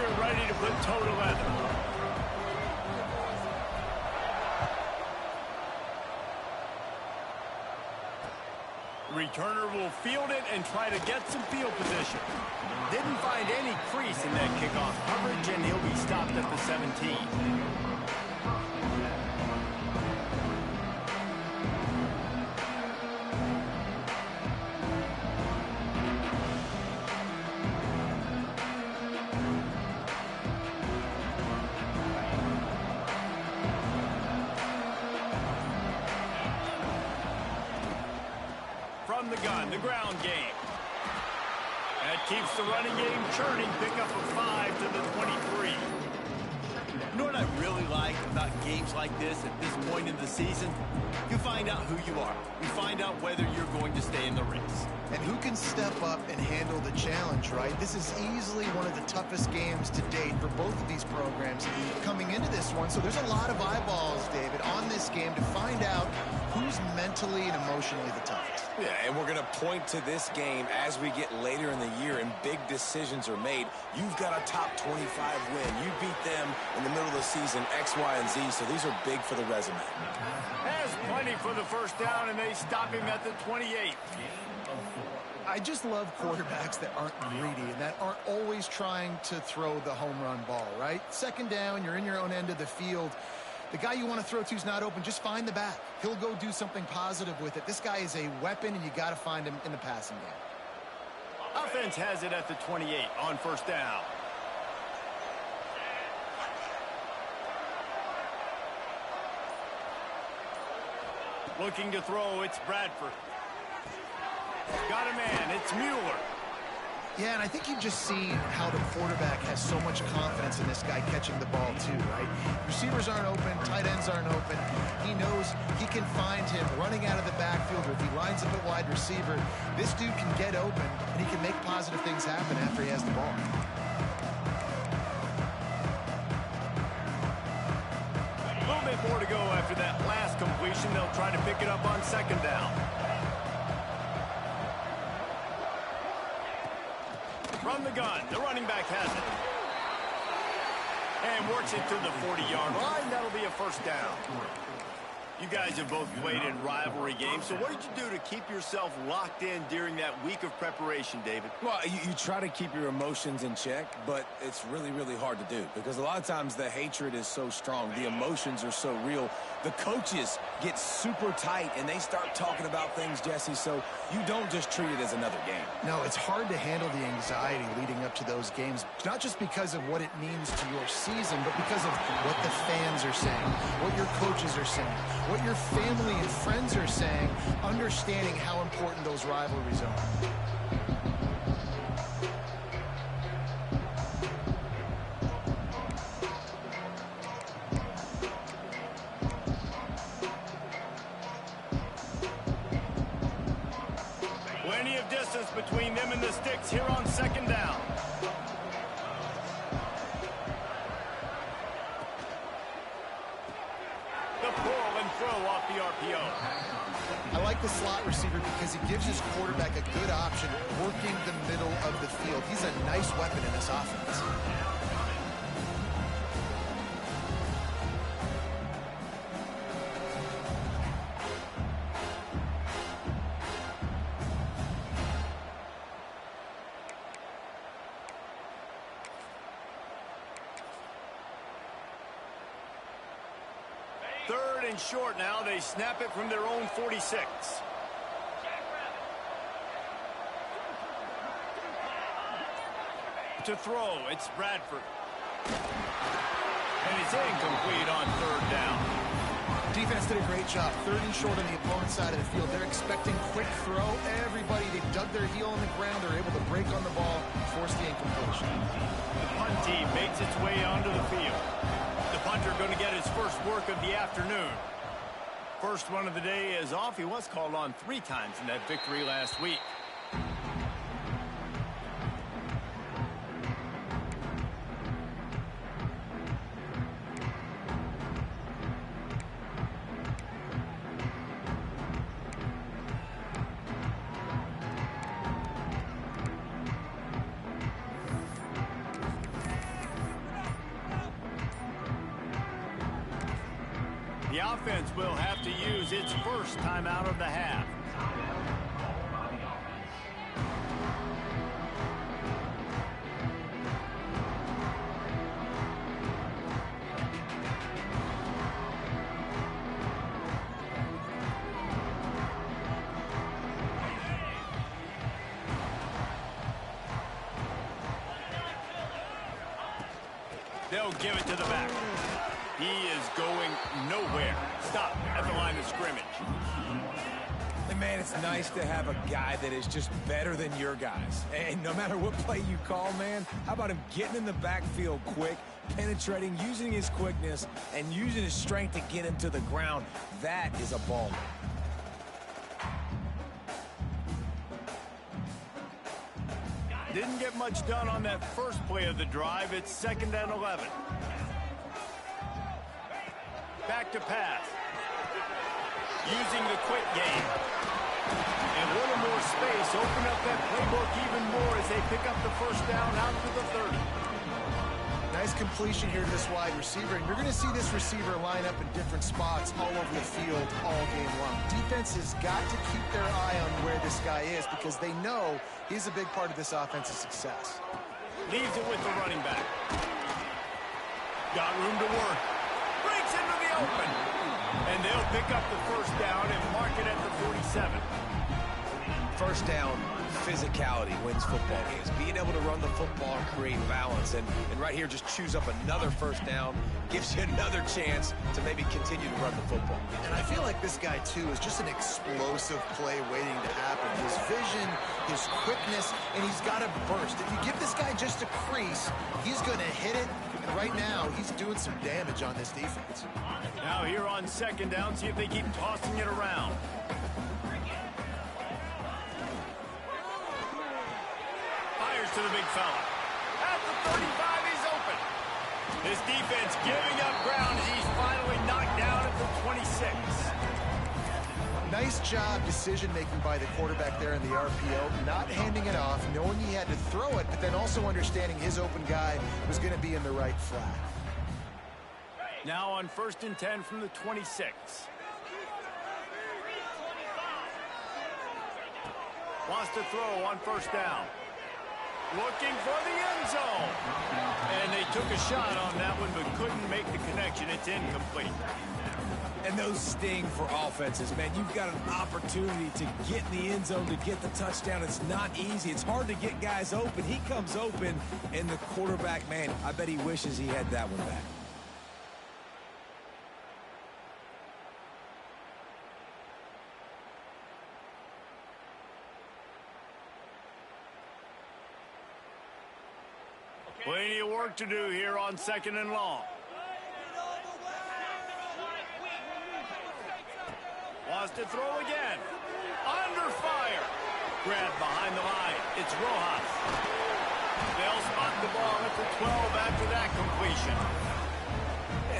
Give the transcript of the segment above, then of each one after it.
We're ready to put toe to leather. Returner will field it and try to get some field position. Didn't find any crease in that kickoff coverage, and he'll be stopped at the 17. From the gun, the ground game. That keeps the running game churning. Pick up a 5 to the 23. You know what I really like about games like this at this point in the season? You find out who you are. You find out whether you're going to stay in the race. And who can step up and handle the challenge, right? This is easily one of the toughest games to date for both of these programs coming into this one. So there's a lot of eyeballs, David, on this game to find out who's mentally and emotionally the toughest. Yeah, and we're going to point to this game as we get later in the year and big decisions are made. You've got a top 25 win. You beat them in the middle of the season, X, Y, and Z, so these are big for the resume. Has plenty for the first down, and they stop him at the 28. I just love quarterbacks that aren't greedy and that aren't always trying to throw the home run ball, right? Second down, you're in your own end of the field. The guy you want to throw to is not open. Just find the back. He'll go do something positive with it. This guy is a weapon, and you got to find him in the passing game. Offense has it at the 28 on first down. Looking to throw, it's Bradford. Got a man, it's Mueller. Yeah, and I think you've just seen how the quarterback has so much confidence in this guy catching the ball too, right? Receivers aren't open, tight ends aren't open. He knows he can find him running out of the backfield, or if he lines up at wide receiver, this dude can get open, and he can make positive things happen after he has the ball. A little bit more to go after that last completion. They'll try to pick it up on second down. From the gun, the running back has it. And works it to the 40-yard line. That'll be a first down. You guys have both played in rivalry games, so what did you do to keep yourself locked in during that week of preparation, David? Well, you try to keep your emotions in check, but it's really, really hard to do because a lot of times the hatred is so strong. The emotions are so real. The coaches get super tight, and they start talking about things, Jesse, so you don't just treat it as another game. No, it's hard to handle the anxiety leading up to those games, not just because of what it means to your season, but because of what the fans are saying, what your coaches are saying, what your family and friends are saying, understanding how important those rivalries are. Plenty of distance between them and the sticks here on second down. The pull and throw off the RPO. I like the slot receiver because it gives his quarterback a good option working the middle of the field. He's a nice weapon in this offense. Third and short now. They snap it from their own 46. To throw, it's Bradford. And it's incomplete on third down. Defense did a great job. Third and short on the opponent's side of the field. They're expecting quick throw. Everybody, they dug their heel on the ground. They're able to break on the ball, force the incompletion. The punt team makes its way onto the field. The punter going to get his first work of the afternoon. First one of the day is off. He was called on 3 times in that victory last week. The offense will have to use its first timeout of the half. They'll give it to the back. He is going nowhere. Stop at the line of scrimmage. And man, it's nice to have a guy that is just better than your guys. And no matter what play you call, man, how about him getting in the backfield quick, penetrating, using his quickness, and using his strength to get him to the ground. That is a baller. Didn't get much done on that first play of the drive. It's 2nd and 11. Back to pass. Using the quick game. And a little more space. Open up that playbook even more as they pick up the first down out to the 30. Nice completion here to this wide receiver. And you're going to see this receiver line up in different spots all over the field all game long. Defense has got to keep their eye on where this guy is because they know he's a big part of this offense's success. Leaves it with the running back. Got room to work. Breaks into the open. And they'll pick up the first down and mark it at the 47. First down, physicality wins football games. Being able to run the football and create balance. And right here, just choose up another first down. Gives you another chance to maybe continue to run the football. And I feel like this guy, too, is just an explosive play waiting to happen. His vision, his quickness, and he's got a burst. If you give this guy just a crease, he's going to hit it. And right now, he's doing some damage on this defense. Now here on 2nd down, see if they keep tossing it around. Fires to the big fella. At the 35, he's open. This defense giving up ground as he's finally knocked down at the 26. Nice job decision-making by the quarterback there in the RPO, not handing it off, knowing he had to throw it, but then also understanding his open guy was going to be in the right flat. Now on 1st and 10 from the 26. Wants to throw on 1st down. Looking for the end zone. And they took a shot on that one, but couldn't make the connection. It's incomplete. And those sting for offenses, man. You've got an opportunity to get in the end zone, to get the touchdown. It's not easy. It's hard to get guys open. He comes open, and the quarterback, man, I bet he wishes he had that one back. Plenty of work to do here on 2nd and long. Wants to throw again. Under fire. Grabbed behind the line. It's Rojas. They'll spot the ball at the 12 after that completion.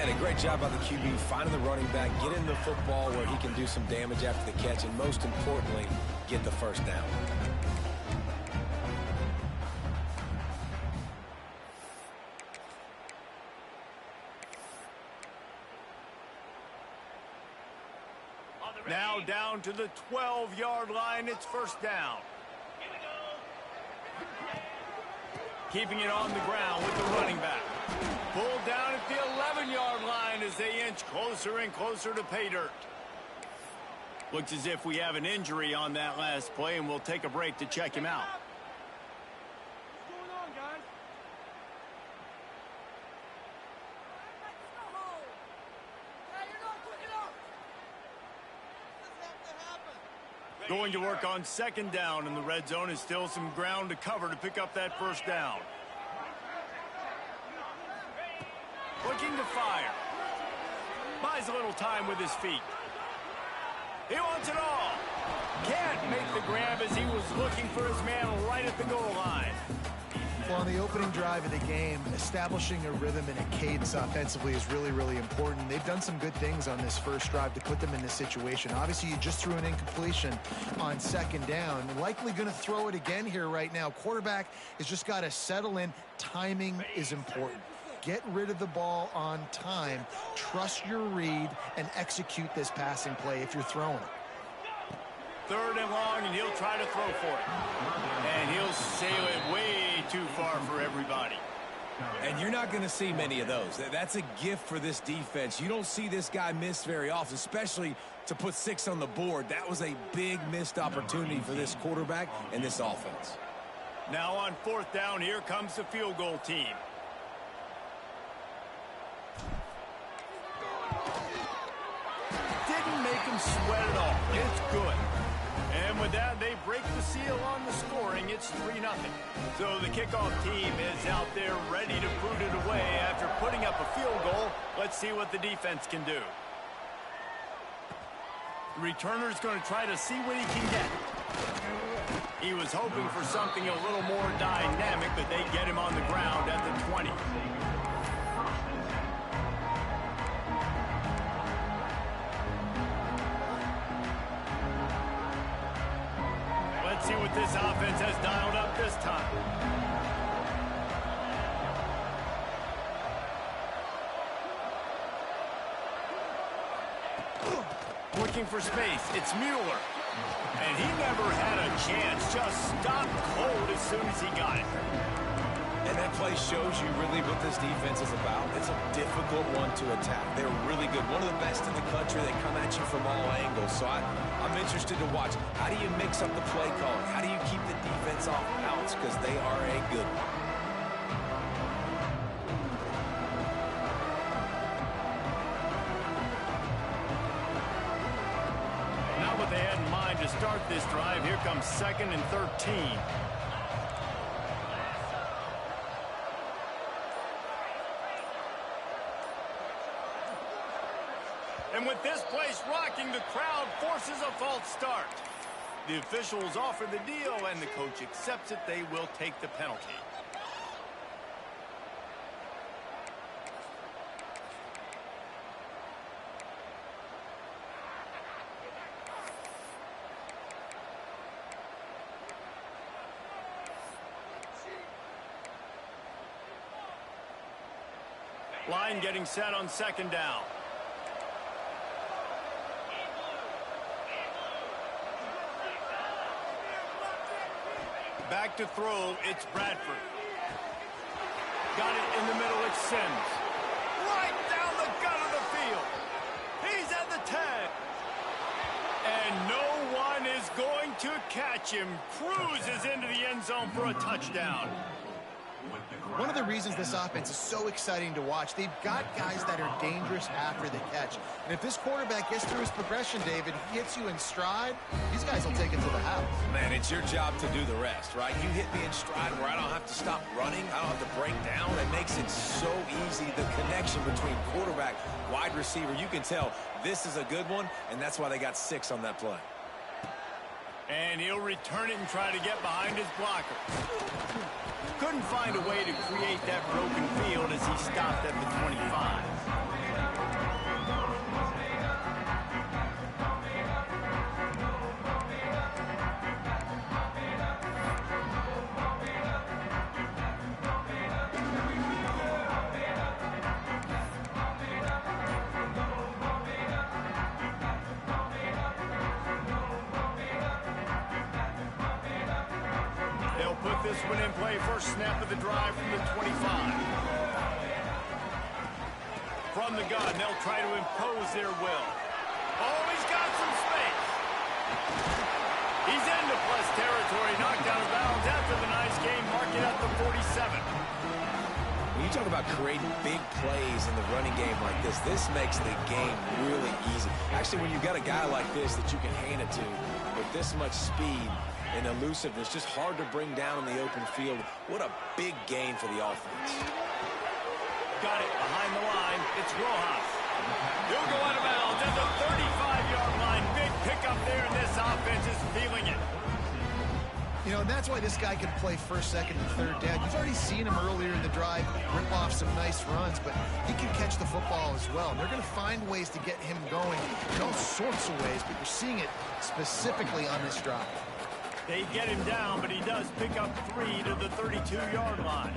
And a great job by the QB finding the running back, getting the football where he can do some damage after the catch, and most importantly, get the first down. Now down to the 12-yard line. It's 1st down. Keeping it on the ground with the running back. Pulled down at the 11-yard line as they inch closer and closer to pay dirt. Looks as if we have an injury on that last play, and we'll take a break to check him out. What's going on, guys? Going to work on 2nd down in the red zone. Is still some ground to cover to pick up that first down. Looking to fire. Buys a little time with his feet. He wants it all. Can't make the grab as he was looking for his man right at the goal line. Well, on the opening drive of the game, establishing a rhythm and a cadence offensively is really, really important. They've done some good things on this first drive to put them in this situation. Obviously, you just threw an incompletion on 2nd down. Likely going to throw it again here right now. Quarterback has just got to settle in. Timing is important. Get rid of the ball on time. Trust your read and execute this passing play if you're throwing it. 3rd and long, and he'll try to throw for it. And he'll sail it way too far for everybody. And you're not going to see many of those. That's a gift for this defense. You don't see this guy miss very often, especially to put 6 on the board. That was a big missed opportunity for this quarterback and this offense. Now on 4th down, here comes the field goal team. Didn't make him sweat at all. It's good. And with that, they break the seal on the scoring. It's 3-0. So the kickoff team is out there ready to boot it away after putting up a field goal. Let's see what the defense can do. The returner's going to try to see what he can get. He was hoping for something a little more dynamic, but they get him on the ground at the 20. Let's see what this offense has dialed up this time. Looking for space. It's Mueller. And he never had a chance. Just stopped cold as soon as he got it. And that play shows you really what this defense is about. It's a difficult one to attack. They're really good. One of the best in the country. They come at you from all angles. So I'm interested to watch. How do you mix up the play calling? How do you keep the defense off balance? Because they are a good one. Not what they had in mind to start this drive. Here comes 2nd and 13. And with this place rocking, the crowd forces a false start. The officials offer the deal, and the coach accepts it. They will take the penalty. Line getting set on 2nd down. Back to throw, it's Bradford. Got it in the middle, it's Sims. Right down the gut of the field. He's at the 10. And no one is going to catch him. Cruises into the end zone for a touchdown. One of the reasons this offense is so exciting to watch, they've got guys that are dangerous after the catch. And if this quarterback gets through his progression, David, he hits you in stride, these guys will take it to the house. Man, it's your job to do the rest, right? You hit me in stride where I don't have to stop running. I don't have to break down. It makes it so easy. The connection between quarterback, wide receiver, you can tell this is a good one, and that's why they got 6 on that play. And he'll return it and try to get behind his blocker. Couldn't find a way to create that broken field as he stopped at the 25. They'll put this one in play. First snap of the drive from the 25. From the gun, they'll try to impose their will. Oh, he's got some space. He's into plus territory, knocked out of bounds after the nice game. Mark it at the 47. When you talk about creating big plays in the running game like this makes the game really easy. Actually, when you've got a guy like this that you can hand it to with this much speed and elusiveness, just hard to bring down in the open field. What a big gain for the offense. Got it behind the line. It's Rojas. He'll go out of bounds at the 35-yard line. Big pickup there, and this offense is feeling it. You know, and that's why this guy can play 1st, 2nd, and 3rd down. You've already seen him earlier in the drive rip off some nice runs, but he can catch the football as well. And they're going to find ways to get him going in all sorts of ways, but you're seeing it specifically on this drive. They get him down, but he does pick up 3 to the 32-yard line.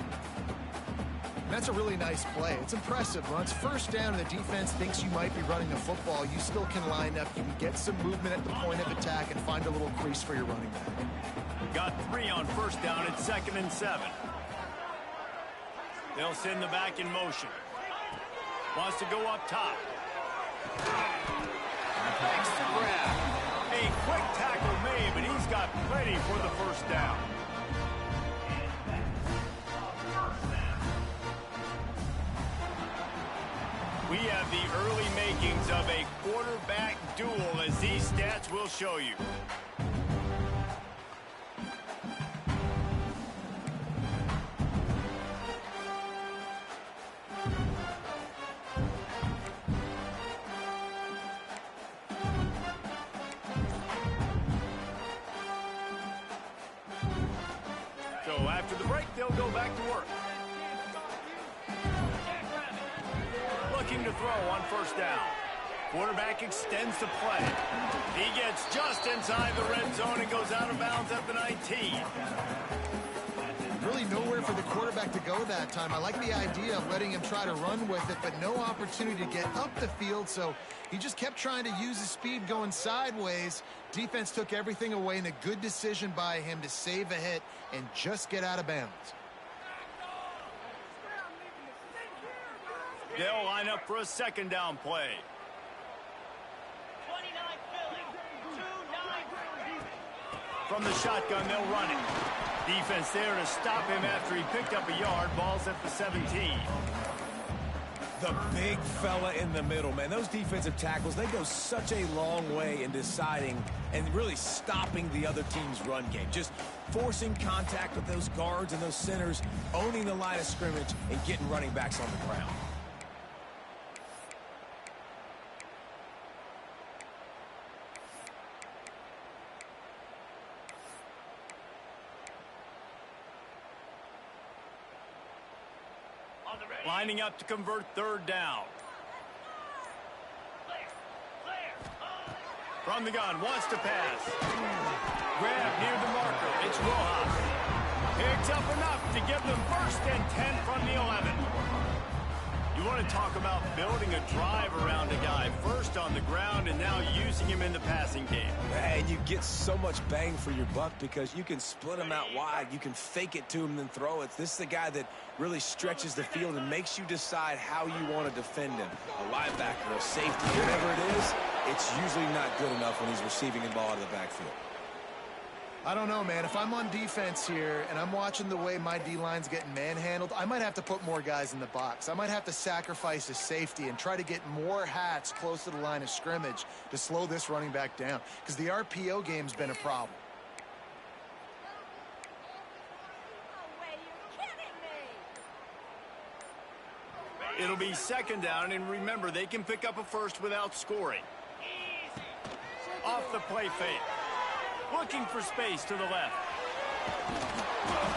That's a really nice play. It's impressive. When it's first down and the defense thinks you might be running the football, you still can line up. You can get some movement at the point of attack and find a little crease for your running back. Got 3 on first down at 2nd and 7. They'll send the back in motion. Wants to go up top. Makes the grab. A quick tackle made, but he's got plenty for the first down. We have the early makings of a quarterback duel, as these stats will show you. So after the break, they'll go back to work. Looking to throw on first down. Quarterback extends the play. He gets just inside the red zone and goes out of bounds at the 19. Really nowhere for the quarterback to go that time. I like the idea of letting him try to run with it, but no opportunity to get up the field, so he just kept trying to use his speed going sideways. Defense took everything away, and a good decision by him to save a hit and just get out of bounds. They'll line up for a second down play. 29 filling, 2-9. From the shotgun, they'll run it. Defense there to stop him after he picked up a yard. Ball's at the 17. The big fella in the middle, man. Those defensive tackles, they go such a long way in deciding and really stopping the other team's run game. Just forcing contact with those guards and those centers, owning the line of scrimmage, and getting running backs on the ground. Lining up to convert third down. From the gun, wants to pass. Grab near the marker. It's Rojas. Picks up enough to give them 1st and 10 from the 11. You want to talk about building a drive around a guy. First on the ground and now using him in the passing game. And you get so much bang for your buck because you can split him out wide. You can fake it to him and then throw it. This is the guy that really stretches the field and makes you decide how you want to defend him. A linebacker, a safety, whatever it is, it's usually not good enough when he's receiving the ball out of the backfield. I don't know, man. If I'm on defense here and I'm watching the way my D-line's getting manhandled, I might have to put more guys in the box. I might have to sacrifice his safety and try to get more hats close to the line of scrimmage to slow this running back down, because the RPO game's been a problem. It'll be second down, and remember, they can pick up a first without scoring. Off the play fake. Looking for space to the left.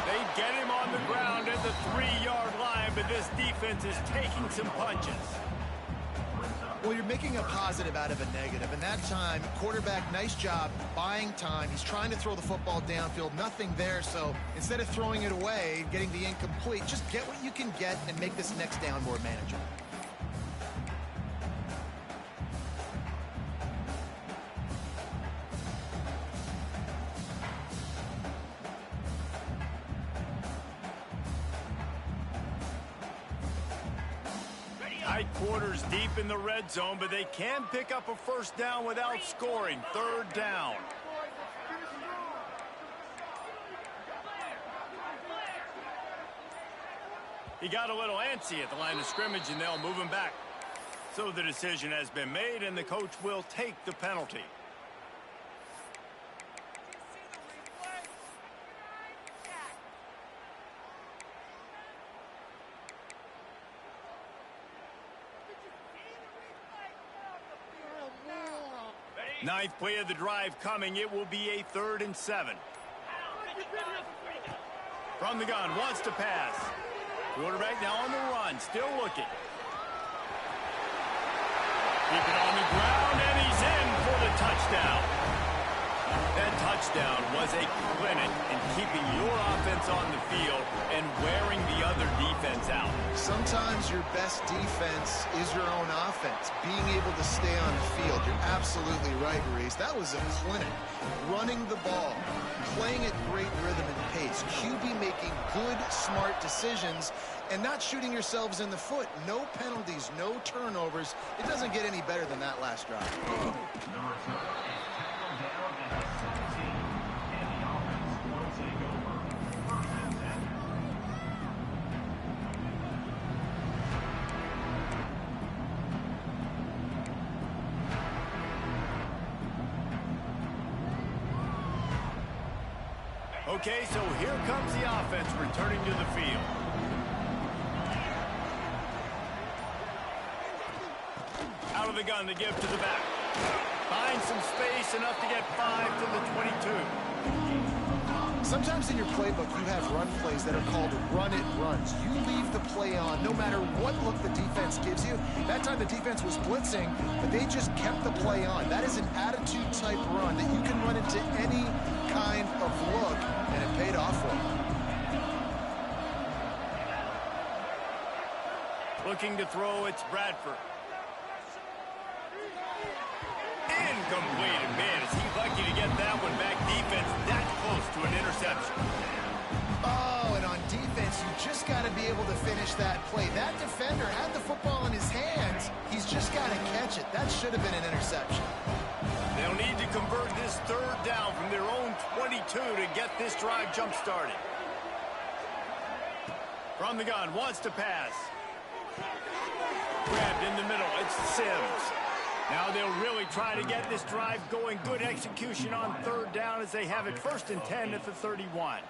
They get him on the ground at the 3-yard line, but this defense is taking some punches. Well, you're making a positive out of a negative, and that time, quarterback, nice job buying time. He's trying to throw the football downfield, nothing there, so instead of throwing it away, getting the incomplete, just get what you can get and make this next down more manageable. Tight quarters deep in the red zone, but they can pick up a first down without scoring. Third down. He got a little antsy at the line of scrimmage, and they'll move him back. So the decision has been made, and the coach will take the penalty. Ninth play of the drive coming. It will be a 3rd and 7. From the gun, wants to pass. Quarterback now on the run, still looking. Keep it on the ground, and he's in for the touchdown. That touchdown was a clinic in keeping your offense on the field and wearing the other defense out. Sometimes your best defense is your own offense, being able to stay on the field. You're absolutely right, Reese. That was a clinic. Running the ball, playing at great rhythm and pace, QB making good, smart decisions, and not shooting yourselves in the foot. No penalties, no turnovers. It doesn't get any better than that last drive. Okay, so here comes the offense returning to the field. Out of the gun to give to the back. Find some space enough to get 5 to the 22. Sometimes in your playbook, you have run plays that are called run-it runs. You leave the play on no matter what look the defense gives you. That time the defense was blitzing, but they just kept the play on. That is an attitude-type run that you can run into any kind of look, and it paid off for them. Looking to throw, it's Bradford. Incomplete, and man, is he lucky to get that one back. Defense that close to an interception. Oh, and on defense, you just got to be able to finish that play. That defender had the football in his hands. He's just got to catch it. That should have been an interception. They'll need to convert this third down from their own 22 to get this drive jump-started. From the gun, wants to pass. Grabbed in the middle, it's Sims. Now they'll really try to get this drive going. Good execution on third down as they have it 1st and 10 at the 31.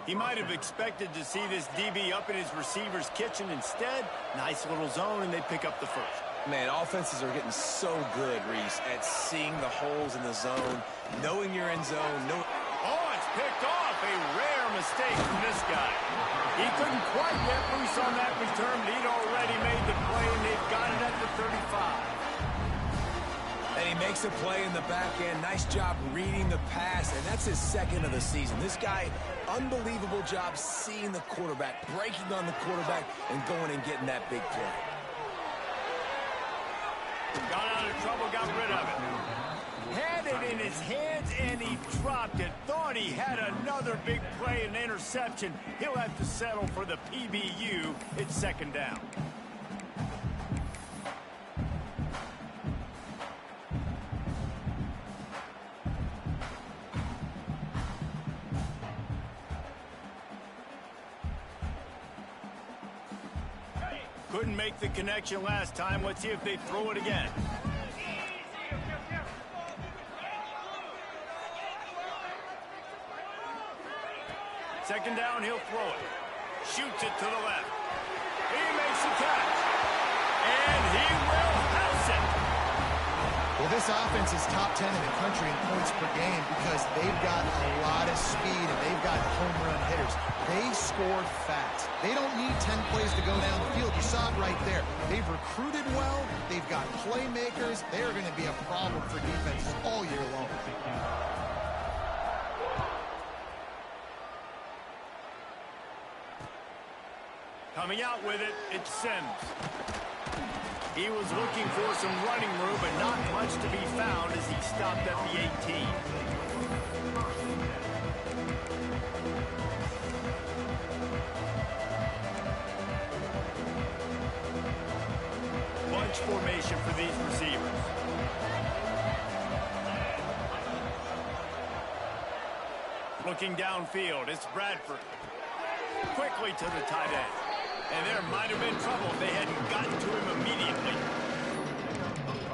He might have expected to see this DB up in his receiver's kitchen. Instead, nice little zone, and they pick up the first. Man, offenses are getting so good, Reese, at seeing the holes in the zone, knowing you're in zone. Oh, it's picked off. A rare mistake from this guy. He couldn't quite get loose on that return, but he'd already made the play, and they've got it at the 35. And he makes a play in the back end. Nice job reading the pass, and that's his 2nd of the season. This guy, unbelievable job seeing the quarterback, breaking on the quarterback, and going and getting that big play. Got out of trouble, got rid of it. Had it in his hands, and he dropped it. Thought he had another big play and interception. He'll have to settle for the PBU. It's 2nd down. Couldn't make the connection last time. Let's see if they throw it again. 2nd down, he'll throw it. Shoots it to the left. He makes the catch. And he will house it. Well, this offense is top 10 in the country in points per game because they've got a lot of speed and they've got home run hitters. They scored fast. They don't need 10 plays to go down the field. You saw it right there. They've recruited well. They've got playmakers. They are going to be a problem for defenses all year long. Coming out with it, it's Sims. He was looking for some running room, but not much to be found as he stopped at the 18. Bunch formation for these receivers. Looking downfield, it's Bradford. Quickly to the tight end. And there might have been trouble if they hadn't gotten to him immediately.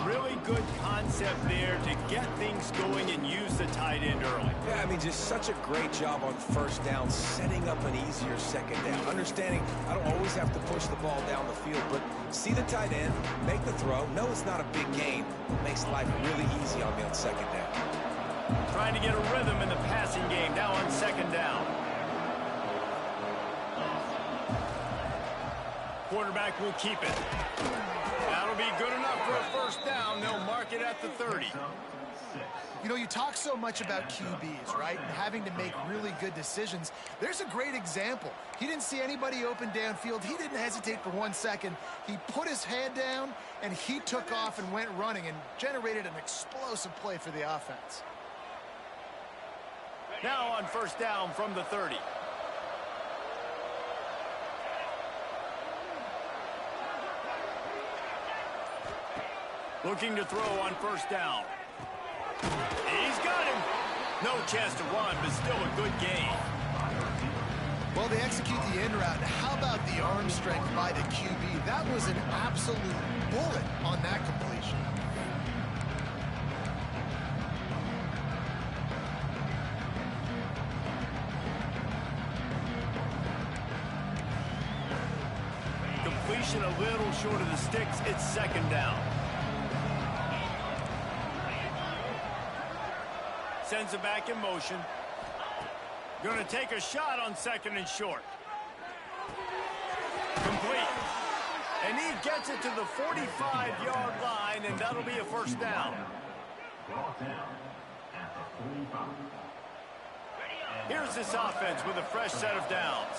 Really good concept there to get things going and use the tight end early. Yeah, I mean, just such a great job on 1st down, setting up an easier 2nd down. Understanding I don't always have to push the ball down the field, but see the tight end, make the throw. No, it's not a big gain. It makes life really easy on me on 2nd down. Trying to get a rhythm in the passing game now on 2nd down. Quarterback will keep it. That'll be good enough for a 1st down. They'll mark it at the 30. You know, you talk so much about QBs, right? And having to make really good decisions. There's a great example. He didn't see anybody open downfield. He didn't hesitate for 1 second. He put his head down, and he took off and went running and generated an explosive play for the offense. Now on first down from the 30. Looking to throw on first down. He's got him. No chance to run, but still a good gain. Well, they execute the end route. How about the arm strength by the QB? That was an absolute bullet on that completion. Completion a little short of the sticks. It's second down. Sends it back in motion. Going to take a shot on second and short. Complete. And he gets it to the 45-yard line, and that'll be a first down. Here's this offense with a fresh set of downs.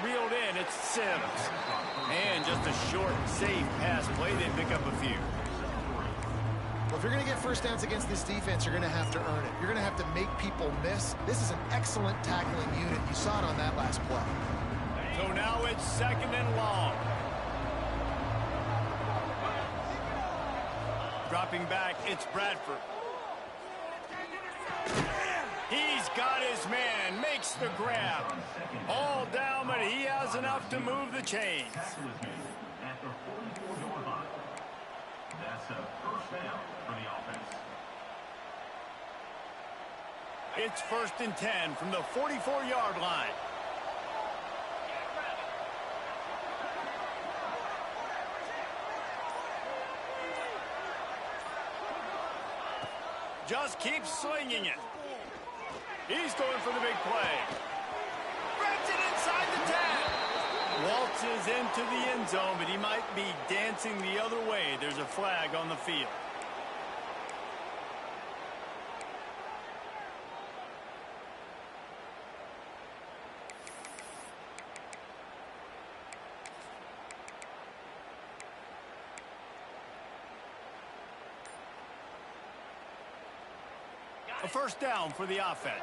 Reeled in, it's Sims. And just a short, safe pass play. They pick up a few. Well, if you're going to get first downs against this defense, you're going to have to earn it. You're going to have to make people miss. This is an excellent tackling unit. You saw it on that last play. So now it's second and long. Dropping back, it's Bradford. He's got his man, makes the grab. All down, but he has enough to move the chains. That's a first down for the offense. It's first and 10 from the 44-yard line. Just keeps swinging it. He's going for the big play. Grabs it inside the 10. Waltzes into the end zone, but he might be dancing the other way. There's a flag on the field. A first down for the offense.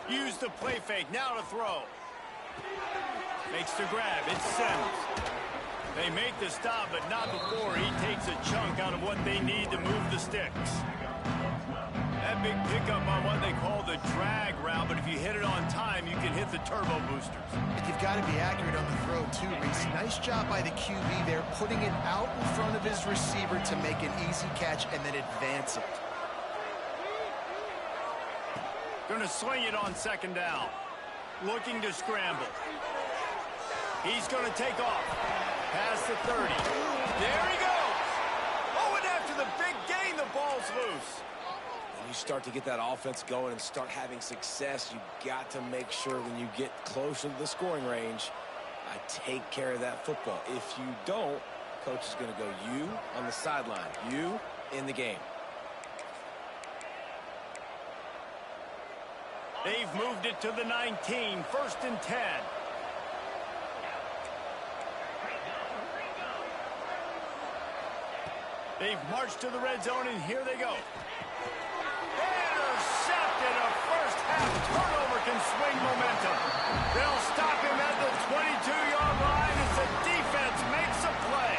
Use the play fake. Now to throw. Makes the grab. It's Sims. They make the stop, but not before he takes a chunk out of what they need to move the sticks. That big pickup on what they call the drag route, but if you hit it on time, you can hit the turbo boosters. You've got to be accurate on the throw, too, Reese. Nice job by the QB there, putting it out in front of his receiver to make an easy catch and then advance it. Going to swing it on second down. Looking to scramble. He's going to take off. Past the 30. There he goes. Oh, and after the big gain, the ball's loose. When you start to get that offense going and start having success, you got to make sure when you get closer to the scoring range, I take care of that football. If you don't, coach is going to go you on the sideline, you in the game. They've moved it to the 19, first and 10. They've marched to the red zone, and here they go. Intercepted. A first half turnover can swing momentum. They'll stop him at the 22-yard line as the defense makes a play.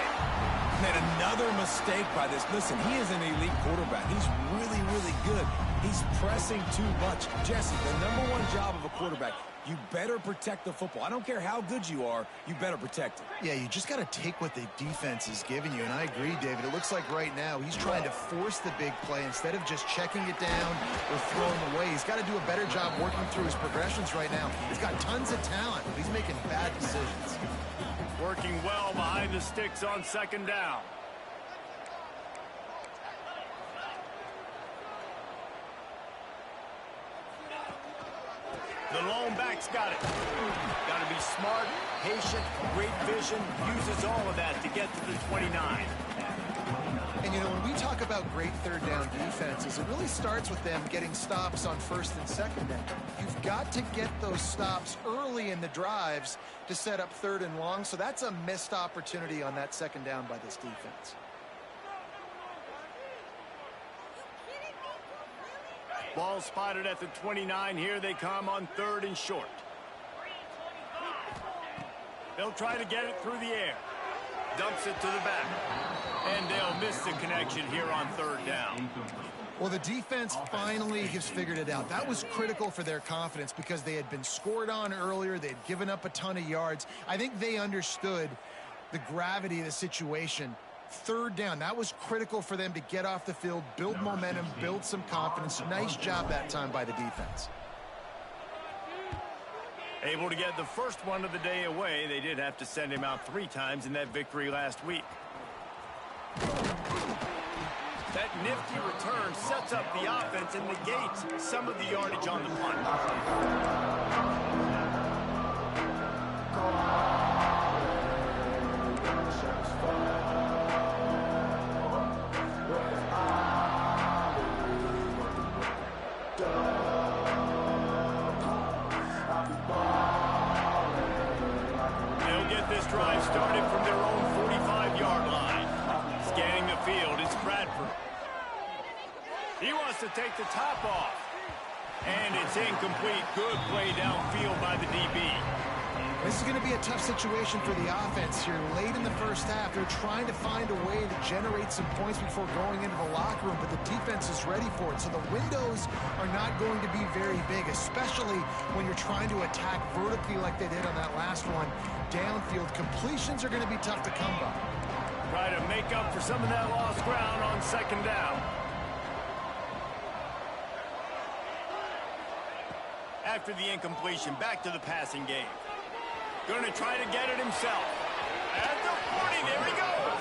And another mistake by this. Listen, he is an elite quarterback. He's really, really good. He's pressing too much. Jesse, the number one job of a quarterback, you better protect the football. I don't care how good you are, you better protect it. Yeah, you just got to take what the defense is giving you, and I agree, David. It looks like right now he's trying to force the big play instead of just checking it down or throwing away. He's got to do a better job working through his progressions right now. He's got tons of talent, but he's making bad decisions. Working well behind the sticks on second down. The lone back's got it. Got to be smart, patient, great vision, uses all of that to get to the 29. And, you know, when we talk about great third down defenses, it really starts with them getting stops on first and second down. You've got to get those stops early in the drives to set up third and long, so that's a missed opportunity on that second down by this defense. Ball spotted at the 29. Here they come on third and short. They'll try to get it through the air. Dumps it to the back. And they'll miss the connection here on third down. Well, the defense finally has figured it out. That was critical for their confidence because they had been scored on earlier. They had given up a ton of yards. I think they understood the gravity of the situation. Third down, that was critical for them to get off the field, build momentum, build some confidence. Nice job that time by the defense. Able to get the first one of the day away. They did have to send him out 3 times in that victory last week. That nifty return sets up the offense and negates some of the yardage on the punt. They'll get this drive started from their own 45-yard line. Scanning the field, it's Bradford. He wants to take the top off. And it's incomplete. Good play downfield by the DB. This is going to be a tough situation for the offense here. Late in the first half, they're trying to find a way to generate some points before going into the locker room, but the defense is ready for it. So the windows are not going to be very big, especially when you're trying to attack vertically like they did on that last one. Downfield completions are going to be tough to come by. Try to make up for some of that lost ground on second down. After the incompletion, back to the passing game. Going to try to get it himself. At the 40, there he goes.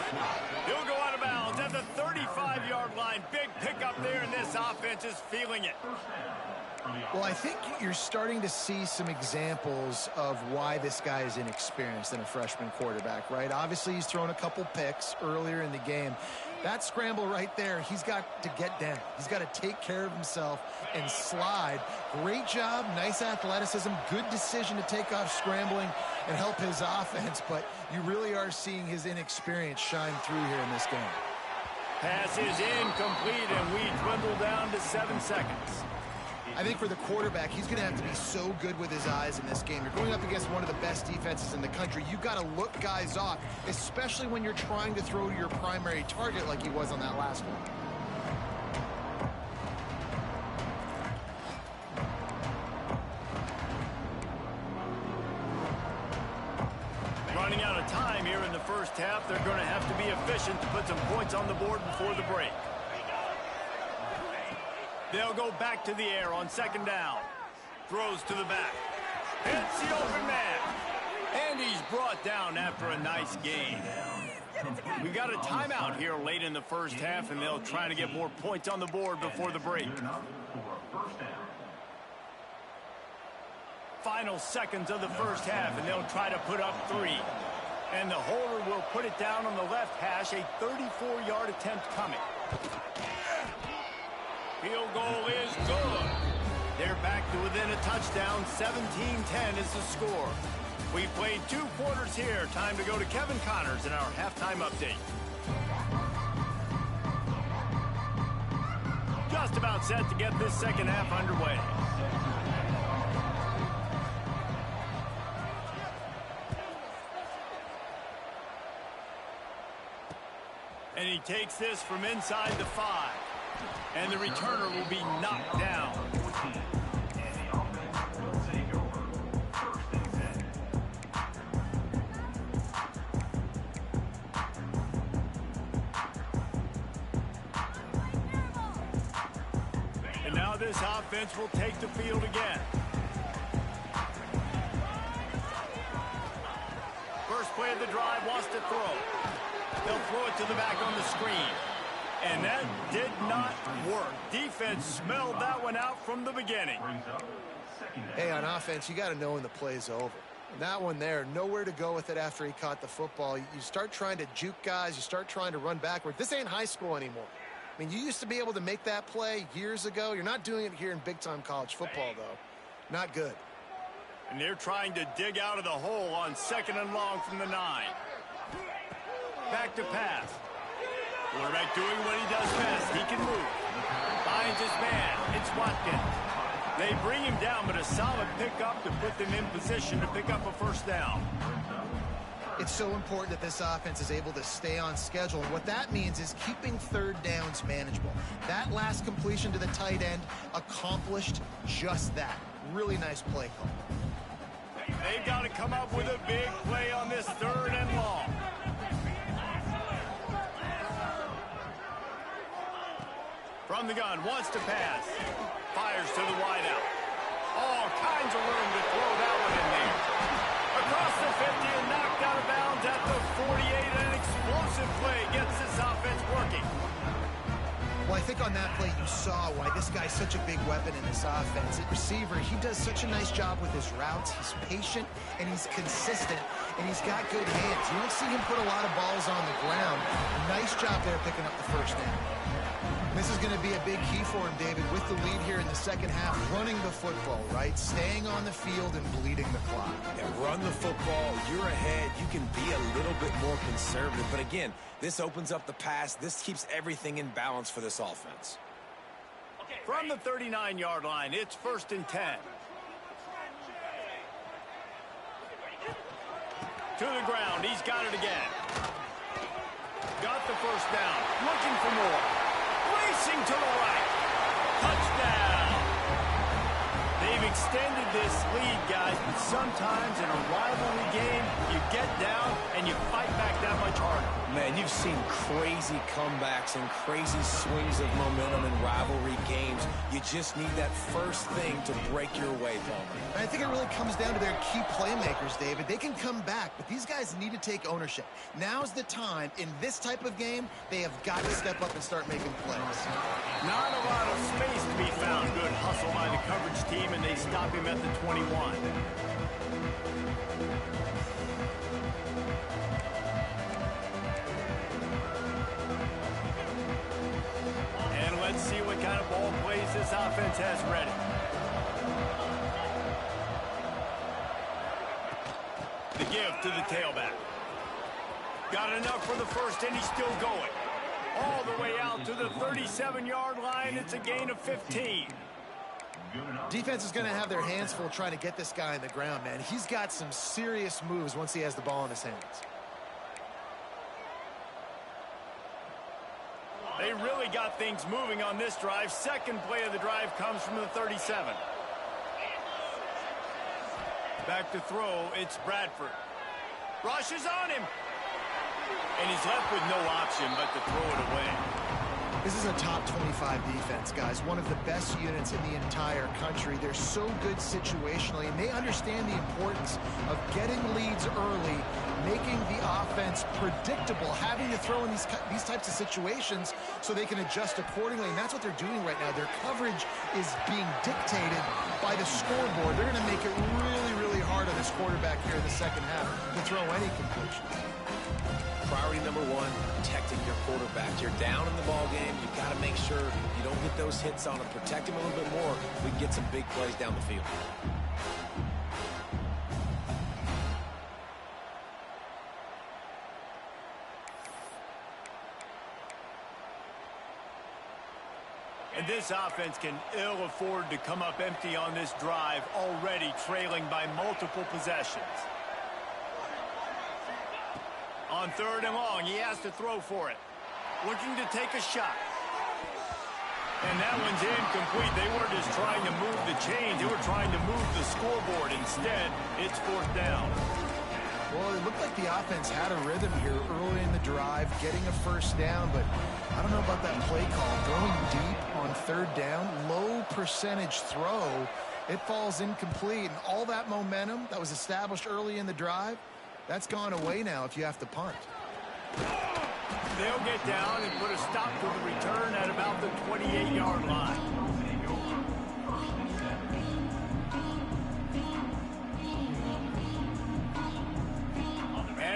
He'll go out of bounds at the 35-yard line. Big pickup there, and this offense is feeling it. Well, I think you're starting to see some examples of why this guy is inexperienced in a freshman quarterback, right? Obviously, he's thrown a couple picks earlier in the game. That scramble right there, he's got to get down. He's got to take care of himself and slide. Great job, nice athleticism, good decision to take off scrambling and help his offense, but you really are seeing his inexperience shine through here in this game. Pass is incomplete, and we dwindle down to 7 seconds. I think for the quarterback, he's going to have to be so good with his eyes in this game. You're going up against one of the best defenses in the country. You've got to look guys off, especially when you're trying to throw to your primary target like he was on that last one. Running out of time here in the first half. They're going to have to be efficient to put some points on the board before the break. They'll go back to the air on second down. Throws to the back. Hits the open man. And he's brought down after a nice gain. We got a timeout here late in the first half, and they'll try to get more points on the board before the break. Final seconds of the first half, and they'll try to put up 3. And the holder will put it down on the left hash, a 34-yard attempt coming. Field goal is good. They're back to within a touchdown. 17-10 is the score. We played 2 quarters here. Time to go to Kevin Connors in our halftime update. Just about set to get this second half underway. And he takes this from inside the 5. And the returner will be knocked down. And now this offense will take the field again. First play of the drive, wants to throw. They'll throw it to the back on the screen. And that did not work. Defense smelled that one out from the beginning. second down. Hey, on offense, you got to know when the play's over. And that one there, nowhere to go with it after he caught the football. You start trying to juke guys. You start trying to run backward. This ain't high school anymore. I mean, you used to be able to make that play years ago. You're not doing it here in big-time college football, though. Not good. And they're trying to dig out of the hole on 2nd and long from the 9. Back to pass. Quarterback doing what he does best. He can move. Finds his man. It's Watkins. They bring him down, but a solid pickup to put them in position to pick up a first down. It's so important that this offense is able to stay on schedule. And what that means is keeping 3rd downs manageable. That last completion to the tight end accomplished just that. Really nice play call. They've got to come up with a big play on this 3rd and long. From the gun, wants to pass. Fires to the wideout. All kinds of room to throw that one in there. Across the 50 and knocked out of bounds at the 48. An explosive play gets this offense working. Well, I think on that play you saw why this guy's such a big weapon in this offense. At receiver, he does such a nice job with his routes. He's patient, and he's consistent, and he's got good hands. You don't see him put a lot of balls on the ground. Nice job there picking up the first down. This is going to be a big key for him, David, with the lead here in the second half. Running the football, right? Staying on the field and bleeding the clock. Yeah, run the football. You're ahead. You can be a little bit more conservative. But again, this opens up the pass. This keeps everything in balance for this offense. From the 39-yard line, it's 1st and 10. To the ground. He's got it again. Got the first down. Looking for more. Racing to the right. Touchdown. They've extended this lead, guys, but sometimes in a rivalry game, you get down and you fight back that much harder. Man, you've seen crazy comebacks and crazy swings of momentum in rivalry games. You just need that first thing to break your way, Palmer. And I think it really comes down to their key playmakers, David. They can come back, but these guys need to take ownership. Now's the time. In this type of game, they have got to step up and start making plays. Not a lot of space to be found. Good hustle by the coverage team, and they stop him at the 21. And let's see what kind of ball plays this offense has ready. The give to the tailback. Got enough for the first, and he's still going. All the way out to the 37-yard line. It's a gain of 15. Defense is going to have their hands full trying to get this guy on the ground, man. He's got some serious moves once he has the ball in his hands. They really got things moving on this drive. Second play of the drive comes from the 37. Back to throw, it's Bradford. Rushes on him. And he's left with no option but to throw it away. This is a top 25 defense, guys. One of the best units in the entire country. They're so good situationally, and they understand the importance of getting leads early, making the offense predictable, having to throw in these types of situations so they can adjust accordingly. And that's what they're doing right now. Their coverage is being dictated by the scoreboard. They're going to make it really, really hard on this quarterback here in the second half to throw any completions. Priority number one, protecting your quarterback. You're down in the ball game. You've got to make sure you don't get those hits on him. Protect him a little bit more. We can get some big plays down the field. And this offense can ill afford to come up empty on this drive, already trailing by multiple possessions. On 3rd and long, he has to throw for it. Looking to take a shot. And that one's incomplete. They weren't just trying to move the chains. They were trying to move the scoreboard. Instead, it's 4th down. Well, it looked like the offense had a rhythm here early in the drive, getting a first down, but I don't know about that play call. Going deep on 3rd down, low percentage throw, it falls incomplete. And all that momentum that was established early in the drive, that's gone away now if you have to punt. They'll get down and put a stop to the return at about the 28-yard line.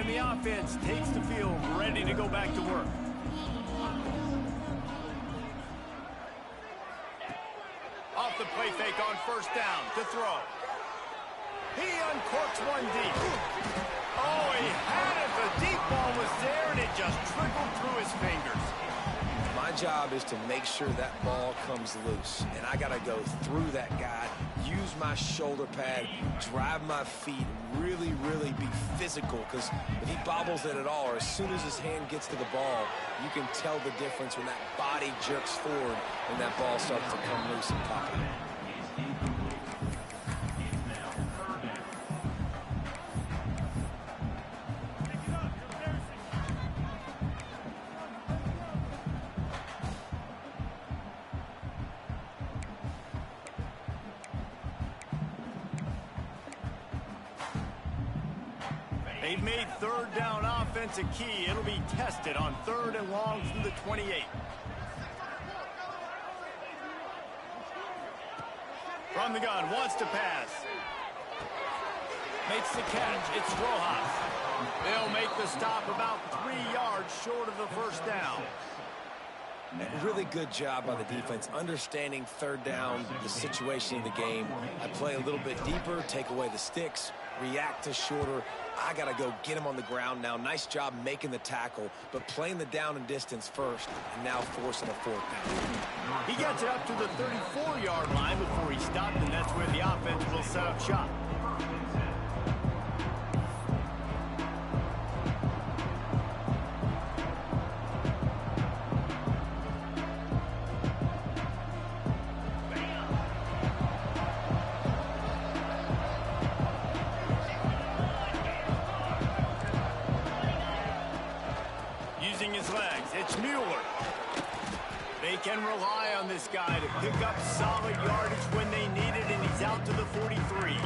And the offense takes the field, ready to go back to work. Off the play fake on first down to throw. He uncorks one deep. Oh, he had it. The deep ball was there, and it just trickled through his fingers. My job is to make sure that ball comes loose, and I got to go through that guy, use my shoulder pad, drive my feet, really, really be physical, because if he bobbles it at all, or as soon as his hand gets to the ball, you can tell the difference when that body jerks forward and that ball starts to come loose and pop. They've made third down offense a key. It'll be tested on 3rd and long from the 28. From the gun, wants to pass. Makes the catch. It's Rojas. They'll make the stop about 3 yards short of the first down. Really good job by the defense, understanding 3rd down, the situation of the game. I play a little bit deeper, take away the sticks, react to shorter. I got to go get him on the ground now. Nice job making the tackle, but playing the down and distance first, and now forcing a 4th down. He gets it up to the 34-yard line before he stopped, and that's where the offense will set up shop. Using his legs, it's Mueller. They can rely on this guy to pick up solid yardage when they need it, and he's out to the 43.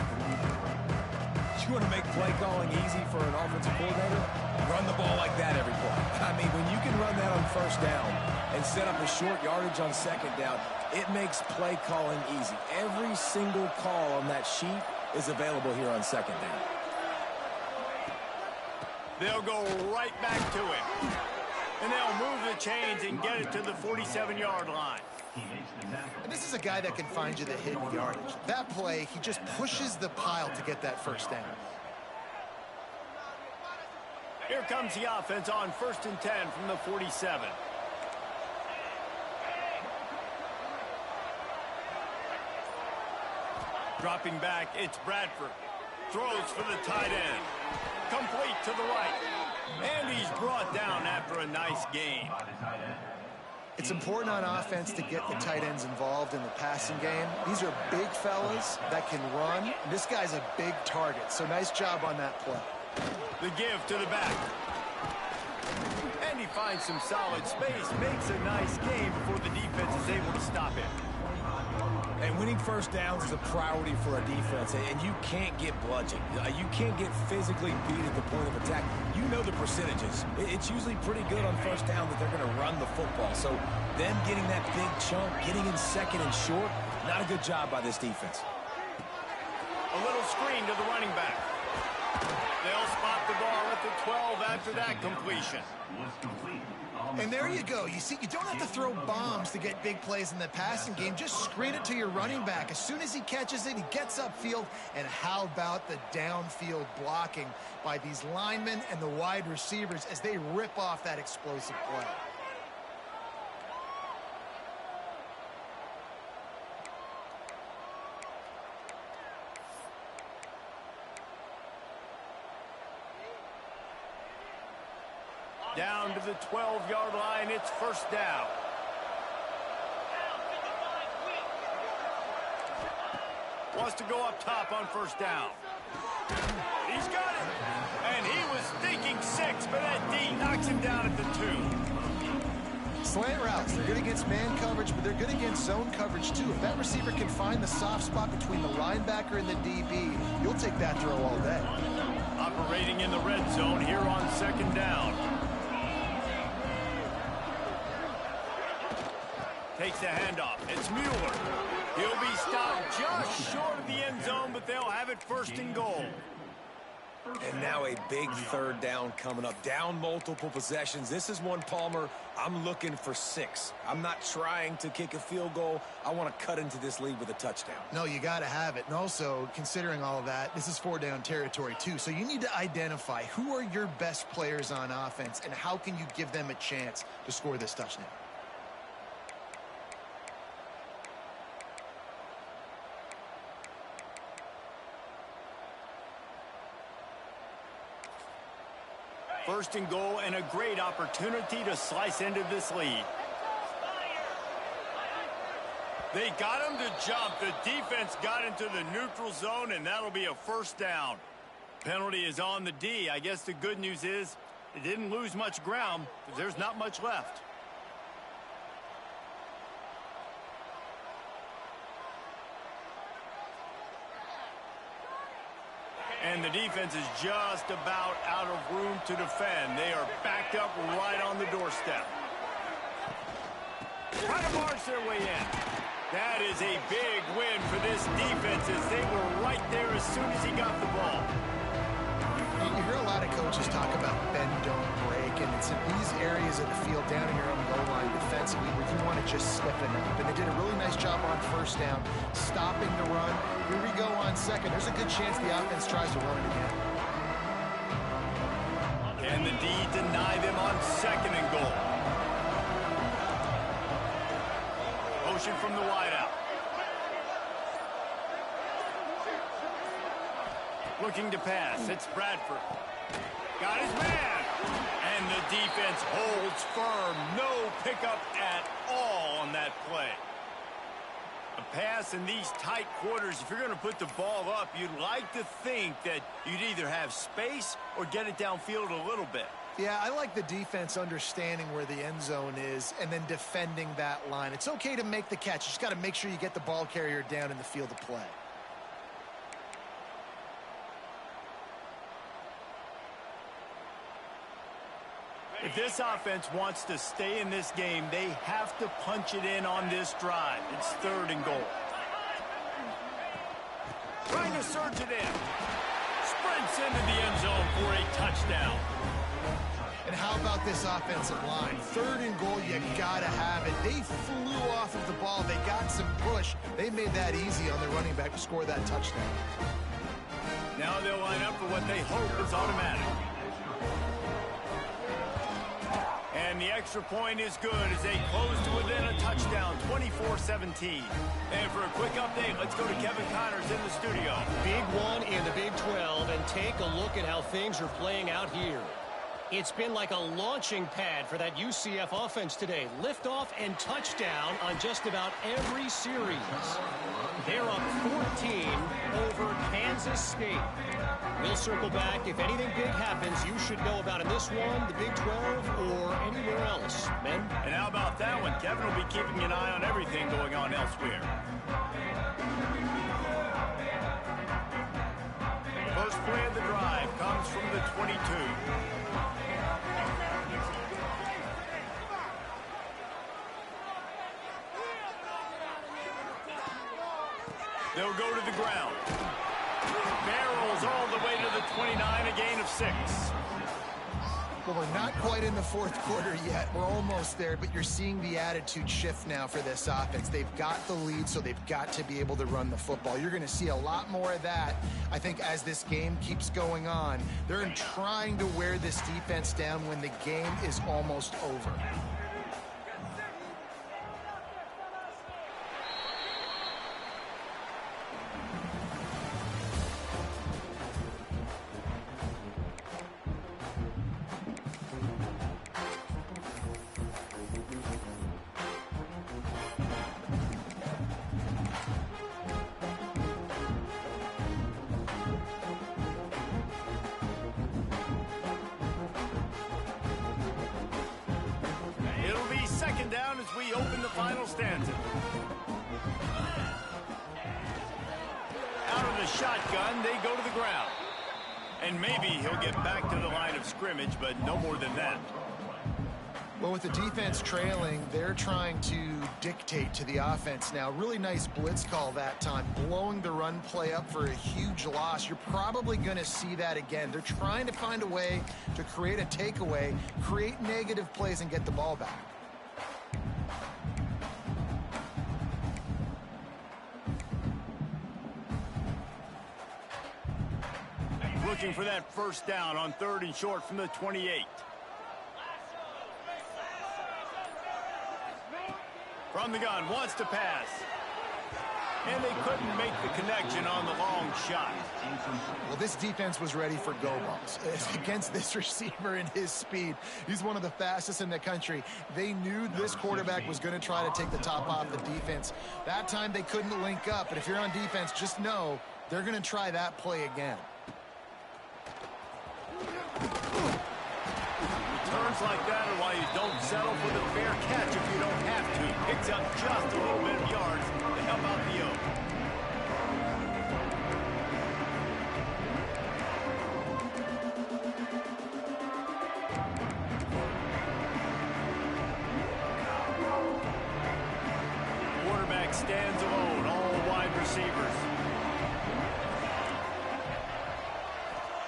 You want to make play calling easy for an offensive coordinator? Run the ball like that every play. I mean, when you can run that on first down and set up a short yardage on 2nd down, it makes play calling easy. Every single call on that sheet is available here on 2nd down. They'll go right back to it. And they'll move the chains and get it to the 47-yard line. And this is a guy that can find you the hidden yardage. That play, he just pushes the pile to get that first down. Here comes the offense on 1st and 10 from the 47. Dropping back, it's Bradford. Throws for the tight end. Complete to the right. And he's brought down after a nice gain. It's important on offense to get the tight ends involved in the passing game. These are big fellas that can run. This guy's a big target, so nice job on that play. The give to the back. And he finds some solid space, makes a nice gain before the defense is able to stop it. And winning first downs is a priority for a defense, and you can't get bludgeoned. You can't get physically beat at the point of attack. You know the percentages. It's usually pretty good on first down that they're going to run the football. So them getting that big chunk, getting in 2nd and short, not a good job by this defense. A little screen to the running back. They'll spot the ball at the 12 after that completion. And there you go. You see, you don't have to throw bombs to get big plays in the passing game. Just screen it to your running back. As soon as he catches it, he gets upfield. And how about the downfield blocking by these linemen and the wide receivers as they rip off that explosive play? Down to the 12-yard line, it's first down. Wants to go up top on first down. He's got it. And he was thinking 6, but that D knocks him down at the 2. Slant routes, they're good against man coverage, but they're good against zone coverage too. If that receiver can find the soft spot between the linebacker and the DB, you'll take that throw all day. Operating in the red zone here on 2nd down. Takes the handoff. It's Mueller. He'll be stopped just short of the end zone, but they'll have it 1st and goal. And now a big third down coming up. Down multiple possessions. This is one, Palmer, I'm looking for 6. I'm not trying to kick a field goal. I want to cut into this lead with a touchdown. No, you got to have it. And also, considering all of that, this is 4-down territory too. So you need to identify who are your best players on offense and how can you give them a chance to score this touchdown. First and goal, and a great opportunity to slice into this lead. They got him to jump. The defense got into the neutral zone, and that'll be a first down. Penalty is on the D. I guess the good news is it didn't lose much ground, but there's not much left. And the defense is just about out of room to defend. They are backed up right on the doorstep. Trying to march their way in. That is a big win for this defense as they were right there as soon as he got the ball. You hear a lot of coaches talk about bend, don't break, and it's in these areas of the field down in your own goal line defensively where you want to just slip it up. And they did a really nice job on first down, stopping the run. Here we go on second. There's a good chance the offense tries to run it again. And the D deny them on second and goal. Motion from the wideout. Looking to pass. It's Bradford. Got his man. And the defense holds firm. No pickup at all on that play. A pass in these tight quarters, if you're going to put the ball up, you'd like to think that you'd either have space or get it downfield a little bit. Yeah, I like the defense understanding where the end zone is and then defending that line. It's okay to make the catch. You just got to make sure you get the ball carrier down in the field of play. If this offense wants to stay in this game, they have to punch it in on this drive. It's third and goal. Trying to surge it in. Sprints into the end zone for a touchdown. And how about this offensive line? Third and goal, you gotta have it. They flew off of the ball. They got some push. They made that easy on their running back to score that touchdown. Now they'll line up for what they hope is automatic. And the extra point is good as they close to within a touchdown, 24-17. And for a quick update, let's go to Kevin Connors in the studio. Big one in the Big 12, and take a look at how things are playing out here. It's been like a launching pad for that UCF offense today. Liftoff and touchdown on just about every series. They're up 14 over Kansas State. We'll circle back. If anything big happens, you should know about in this one, the Big 12, or anywhere else. Men? And how about that one? Kevin will be keeping an eye on everything going on elsewhere. First play of the drive comes from the 22. They'll go to the ground. Barrels all the way to the 29, a gain of 6. Well, we're not quite in the fourth quarter yet. We're almost there, but you're seeing the attitude shift now for this offense. They've got the lead, so they've got to be able to run the football. You're going to see a lot more of that, I think, as this game keeps going on. They're trying to wear this defense down when the game is almost over. Second down as we open the final stanza. Out of the shotgun, they go to the ground. And maybe he'll get back to the line of scrimmage, but no more than that. Well, with the defense trailing, they're trying to dictate to the offense now. Really nice blitz call that time, blowing the run play up for a huge loss. You're probably going to see that again. They're trying to find a way to create a takeaway, create negative plays, and get the ball back. Looking for that first down on 3rd and short from the 28. From the gun, wants to pass. And they couldn't make the connection on the long shot. Well, this defense was ready for go balls. Against this receiver and his speed, he's one of the fastest in the country. They knew this quarterback was going to try to take the top off the defense. That time they couldn't link up, but if you're on defense, just know they're going to try that play again. Turns like that are why you don't settle for the fair catch if you don't have to. Picks up just a little bit of yards to help out the O. Quarterback stands alone, all wide receivers.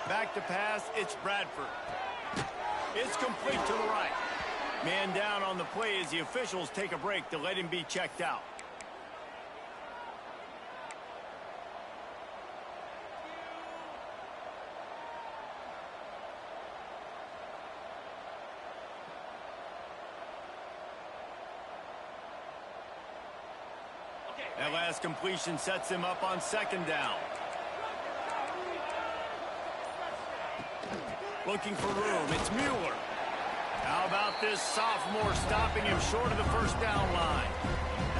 Back to pass, it's Bradford. It's complete to the right. Man down on the play as the officials take a break to let him be checked out. That last completion sets him up on 2nd down. Looking for room. It's Mueller. How about this sophomore stopping him short of the first down line?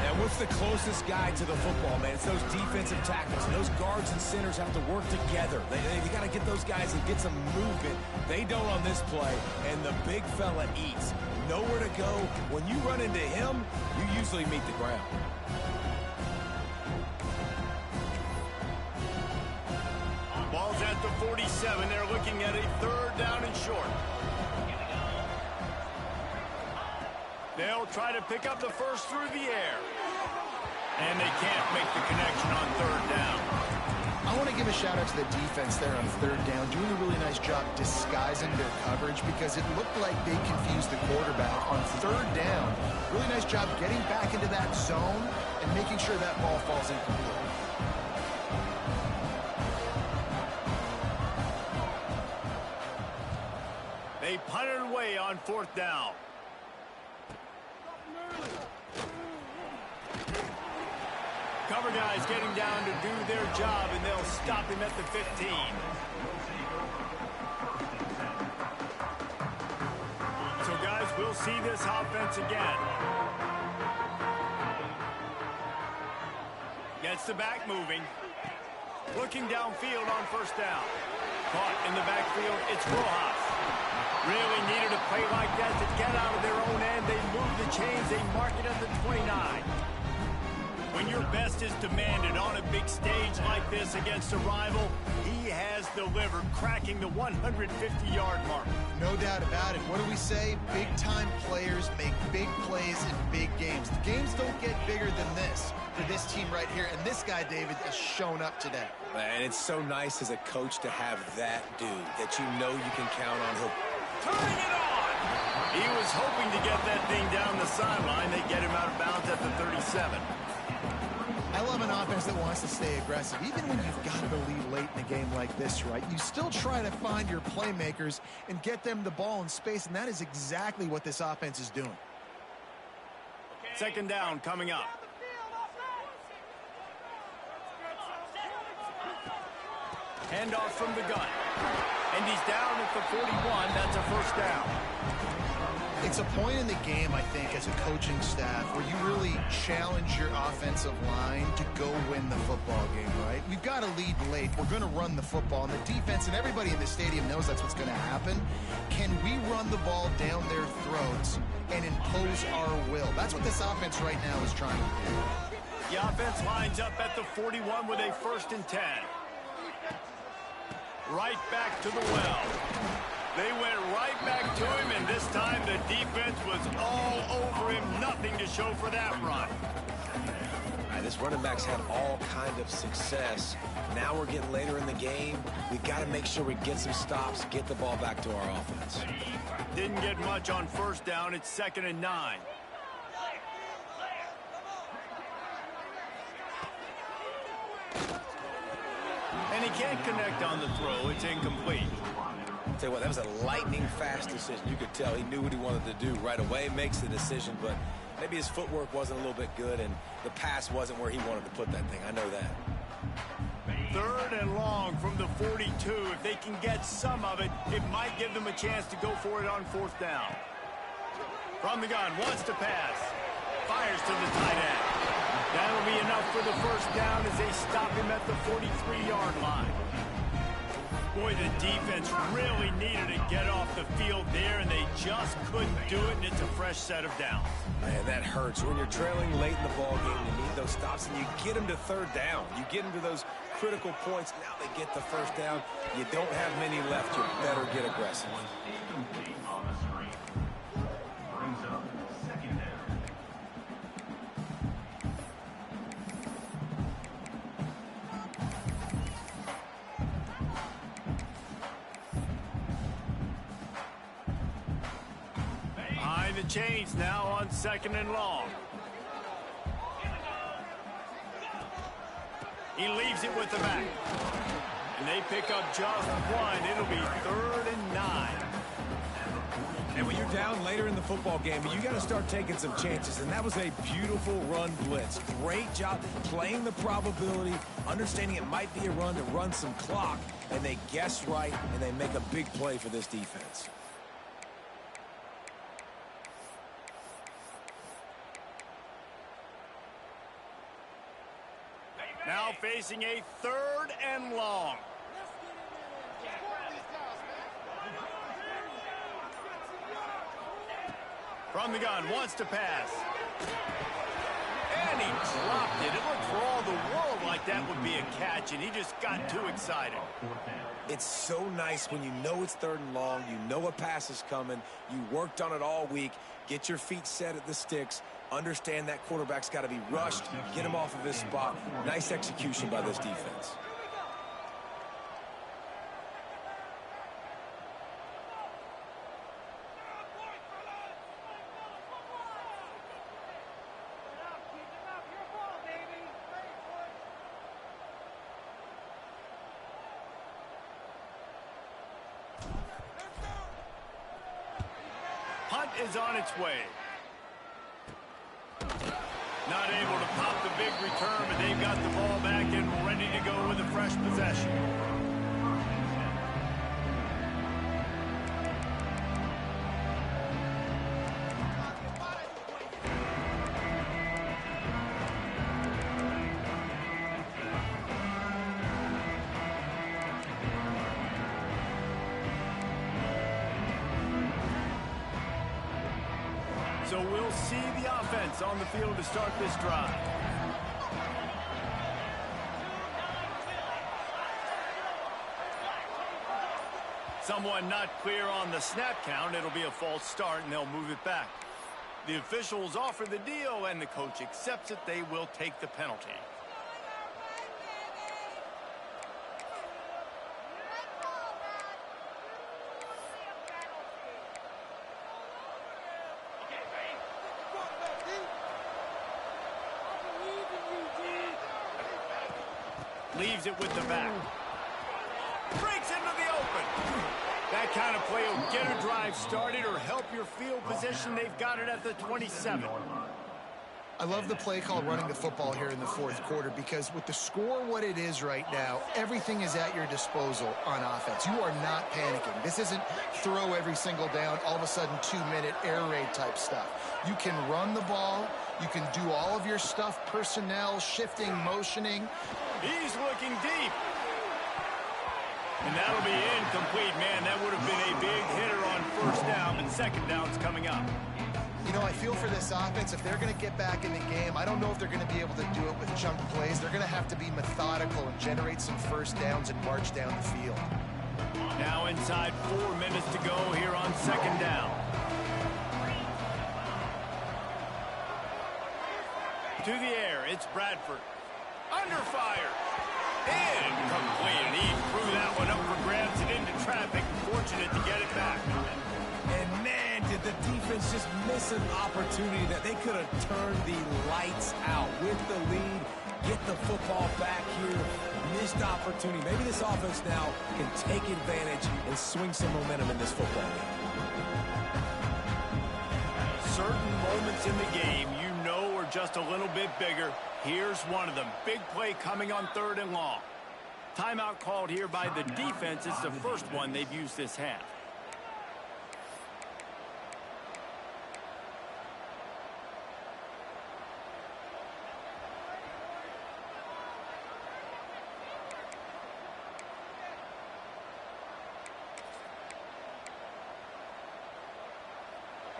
And what's the closest guy to the football, man? It's those defensive tackles. And those guards and centers have to work together. They got to get those guys and get some movement. They don't on this play, and the big fella eats. Nowhere to go. When you run into him, you usually meet the ground. Ball's at the 47. They're looking at a 3rd down and short. They'll try to pick up the first through the air. And they can't make the connection on 3rd down. I want to give a shout out to the defense there on 3rd down, doing a really nice job disguising their coverage because it looked like they confused the quarterback on 3rd down. Really nice job getting back into that zone and making sure that ball falls incomplete. They punted away on 4th down. Cover guys getting down to do their job, and they'll stop him at the 15. So, guys, we'll see this offense again. Gets the back moving. Looking downfield on 1st down. Caught in the backfield, it's Rojas. Really needed a play like that to get out of their own end. They move the chains. They mark it at the 29. When your best is demanded on a big stage like this against a rival, he has delivered, cracking the 150-yard mark. No doubt about it. What do we say? Big-time players make big plays in big games. The games don't get bigger than this for this team right here, and this guy, David, has shown up today. And it's so nice as a coach to have that dude that you know you can count on. He'll turning it on. He was hoping to get that thing down the sideline. They get him out of bounds at the 37. I love an offense that wants to stay aggressive. Even when you've got the lead late in a game like this, right, you still try to find your playmakers and get them the ball in space, and that is exactly what this offense is doing. 2nd down coming up. Handoff from the gun. And he's down at the 41. That's a 1st down. It's a point in the game, I think, as a coaching staff where you really challenge your offensive line to go win the football game, right? We've got to lead late. We're going to run the football. And the defense and everybody in the stadium knows that's what's going to happen. Can we run the ball down their throats and impose our will? That's what this offense right now is trying to do. The offense lines up at the 41 with a 1st and 10. Right back to the well. They went right back to him, and this time the defense was all over him. Nothing to show for that run. This running back's had all kind of success. Now we're getting later in the game. We've got to make sure we get some stops, get the ball back to our offense. Didn't get much on first down. It's 2nd and 9. And he can't connect on the throw. It's incomplete. I'll tell you what, that was a lightning-fast decision. You could tell he knew what he wanted to do right away, makes the decision, but maybe his footwork wasn't a little bit good, and the pass wasn't where he wanted to put that thing. I know that. 3rd and long from the 42. If they can get some of it, it might give them a chance to go for it on 4th down. From the gun, wants to pass. Fires to the tight end. That'll be enough for the 1st down as they stop him at the 43-yard line. Boy, the defense really needed to get off the field there, and they just couldn't do it, and it's a fresh set of downs. Man, that hurts. When you're trailing late in the ball game, you need those stops, and you get them to 3rd down. You get them to those critical points. Now they get the 1st down. You don't have many left. You better get aggressive. Incomplete on the screen. Brings up 2nd down. Behind the chains now on 2nd and long. He leaves it with the back. And they pick up just one. It'll be 3rd and 9. And when you're down later in the football game, you got to start taking some chances. And that was a beautiful run blitz. Great job playing the probability, understanding it might be a run to run some clock. And they guess right, and they make a big play for this defense. Now facing a 3rd and long. From the gun, wants to pass. And he dropped it. It looked for all the world like that would be a catch, and he just got too excited. It's so nice when you know it's 3rd and long, you know a pass is coming, you worked on it all week, get your feet set at the sticks, understand that quarterback's got to be rushed, get him off of his spot. Nice execution by this defense. Punt is on its way. Not able to pop the big return, but they've got the ball back and ready to go with a fresh possession. So we'll see the offense on the field to start this drive. Someone not clear on the snap count. It'll be a false start, and they'll move it back. The officials offer the deal, and the coach accepts it. They will take the penalty. Leaves it with the back. Breaks into the open. That kind of play will get a drive started or help your field position. They've got it at the 27. I love the play called running the football here in the 4th quarter because with the score what it is right now, everything is at your disposal on offense. You are not panicking. This isn't throw every single down, all of a sudden 2-minute air raid type stuff. You can run the ball. You can do all of your stuff, personnel, shifting, motioning. He's looking deep. And that'll be incomplete, man. That would have been a big hitter on 1st down, but 2nd down's coming up. You know, I feel for this offense, if they're going to get back in the game, I don't know if they're going to be able to do it with chunk plays. They're going to have to be methodical and generate some 1st downs and march down the field. Now inside 4 minutes to go here on second down. To the air, it's Bradford. Under fire. Incomplete, and he threw that one up for grabs and into traffic. Fortunate to get it back. And man, did the defense just miss an opportunity that they could have turned the lights out with the lead. Get the football back here. Missed opportunity. Maybe this offense now can take advantage and swing some momentum in this football game. Certain moments in the game you know are just a little bit bigger. Here's one of them. Big play coming on 3rd and long. Timeout called here by the defense. It's the first one they've used this half.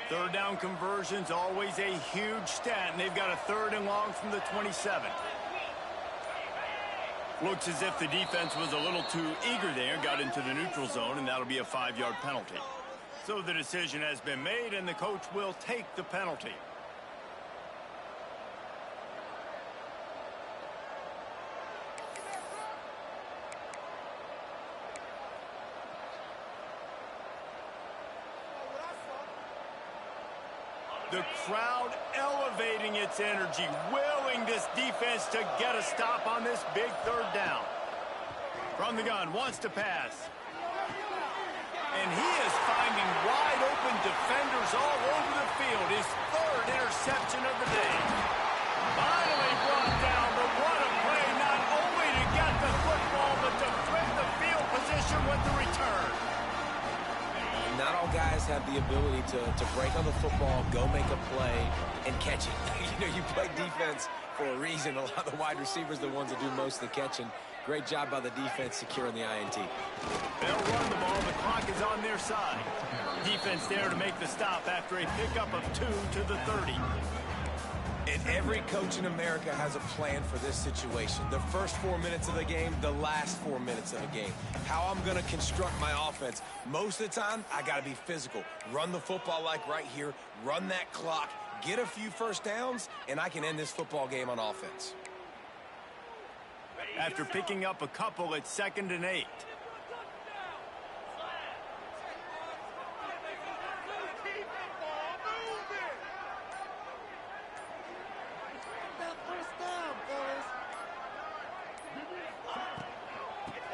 Third down conversions, always a huge stat, and they've got a 3rd and long from the 27. Looks as if the defense was a little too eager there, got into the neutral zone, and that'll be a 5-yard penalty. So the decision has been made, and the coach will take the penalty. The crowd elevating its energy, willing this defense to get a stop on this big 3rd down. From the gun, wants to pass. And he is finding wide open defenders all over the field. His 3rd interception of the day. Finally brought down, but what a play, not only to get the football, but to flip the field position with the return. Not all guys have the ability to break on the football, go make a play, and catch it. You know, you play defense for a reason. A lot of the wide receivers are the ones that do most of the catching. Great job by the defense securing the INT. They'll run the ball. The clock is on their side. Defense there to make the stop after a pickup of 2 to the 30. And every coach in America has a plan for this situation. The first 4 minutes of the game, the last 4 minutes of the game. How I'm going to construct my offense. Most of the time, I got to be physical. Run the football like right here. Run that clock. Get a few first downs, and I can end this football game on offense. After picking up a couple, it's 2nd and 8.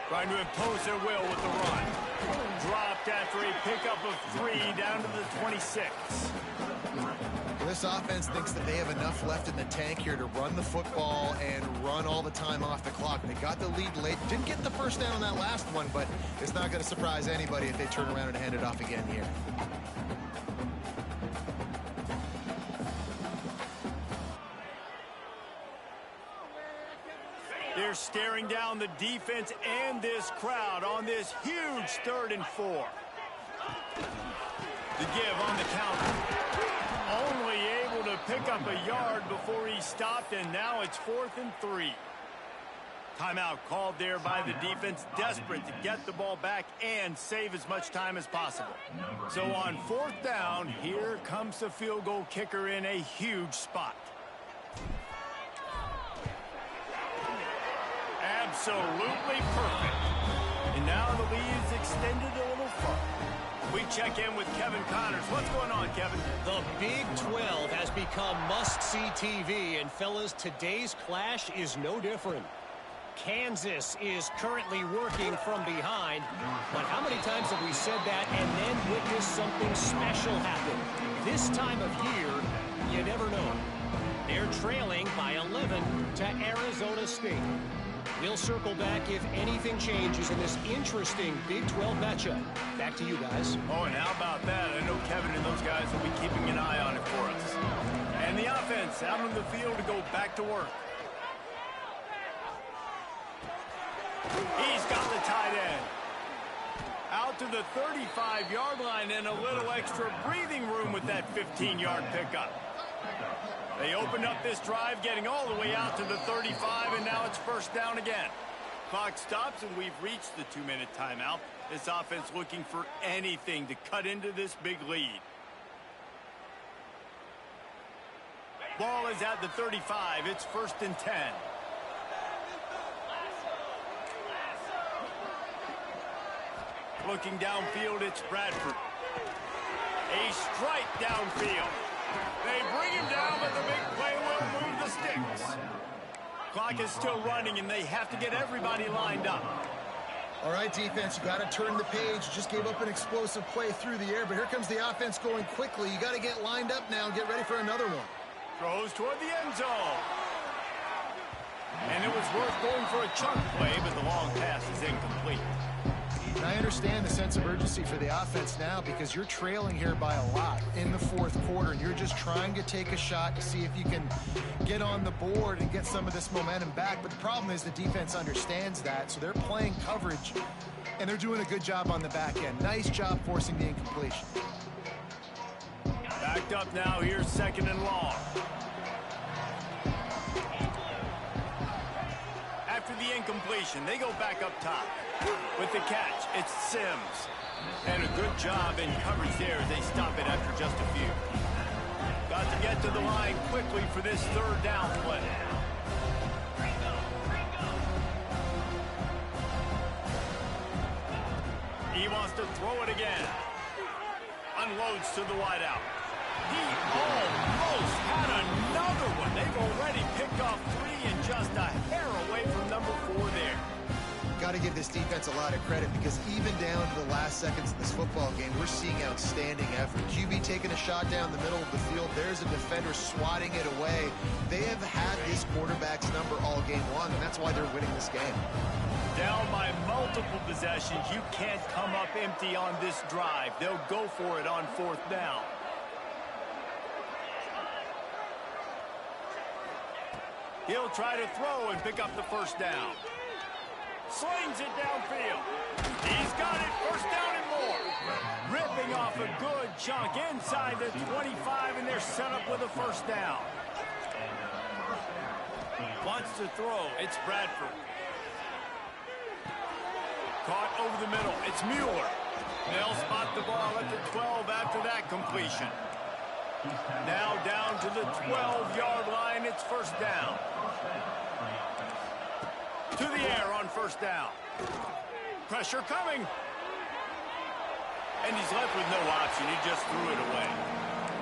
Trying to impose their will with the run. Dropped after a pickup of 3 down to the 26. This offense thinks that they have enough left in the tank here to run the football and run all the time off the clock. They got the lead late. Didn't get the first down on that last one, but it's not going to surprise anybody if they turn around and hand it off again here. They're staring down the defense and this crowd on this huge 3rd and 4. The give on the counter. Only able to pick up a yard before he stopped, and now it's 4th and 3. Timeout called there by the defense, desperate to get the ball back and save as much time as possible. So on 4th down, here comes the field goal kicker in a huge spot. Absolutely perfect. And now the lead is extended a little further. We check in with Kevin Connors. What's going on, Kevin? The Big 12 has become must-see TV, and fellas, today's clash is no different. Kansas is currently working from behind, but how many times have we said that and then witnessed something special happen? This time of year, you never know. They're trailing by 11 to Arizona State. We'll circle back if anything changes in this interesting Big 12 matchup. Back to you guys. Oh, and how about that? I know Kevin and those guys will be keeping an eye on it for us. And the offense out on the field to go back to work. He's got the tight end. Out to the 35-yard line and a little extra breathing room with that 15-yard pickup. They opened up this drive, getting all the way out to the 35, and now it's 1st down again. Clock stops, and we've reached the 2-minute timeout. This offense looking for anything to cut into this big lead. Ball is at the 35. It's 1st and 10. Looking downfield, it's Bradford. A strike downfield. They bring him down, but the big play will move the sticks. Clock is still running, and they have to get everybody lined up. All right, defense, you got to turn the page. You just gave up an explosive play through the air, but here comes the offense going quickly. You got to get lined up now and get ready for another one. Throws toward the end zone. And it was worth going for a chunk play, but the long pass is incomplete. And I understand the sense of urgency for the offense now because you're trailing here by a lot in the 4th quarter, and you're just trying to take a shot to see if you can get on the board and get some of this momentum back. But the problem is the defense understands that, so they're playing coverage, and they're doing a good job on the back end. Nice job forcing the incompletion. Backed up now. Here's 2nd and long. After the incompletion, they go back up top. With the catch, it's Sims. And a good job in coverage there as they stop it after just a few. Got to get to the line quickly for this 3rd down play. He wants to throw it again. Unloads to the wideout. He almost had another one. They've already picked off 3 and just a hair away from number 4 there. Got to give this defense a lot of credit because even down to the last seconds of this football game, we're seeing outstanding effort. QB taking a shot down the middle of the field. There's a defender swatting it away. They have had this quarterback's number all game long, and that's why they're winning this game. Down by multiple possessions. You can't come up empty on this drive. They'll go for it on 4th down. He'll try to throw and pick up the 1st down. Slings it downfield. He's got it. 1st down and more. Ripping off a good chunk inside the 25, and they're set up with a 1st down. Wants to throw. It's Bradford. Caught over the middle. It's Mueller. They'll spot the ball at the 12 after that completion. Now down to the 12-yard line. It's 1st down. To the air on 1st down. Pressure coming. And he's left with no option. He just threw it away.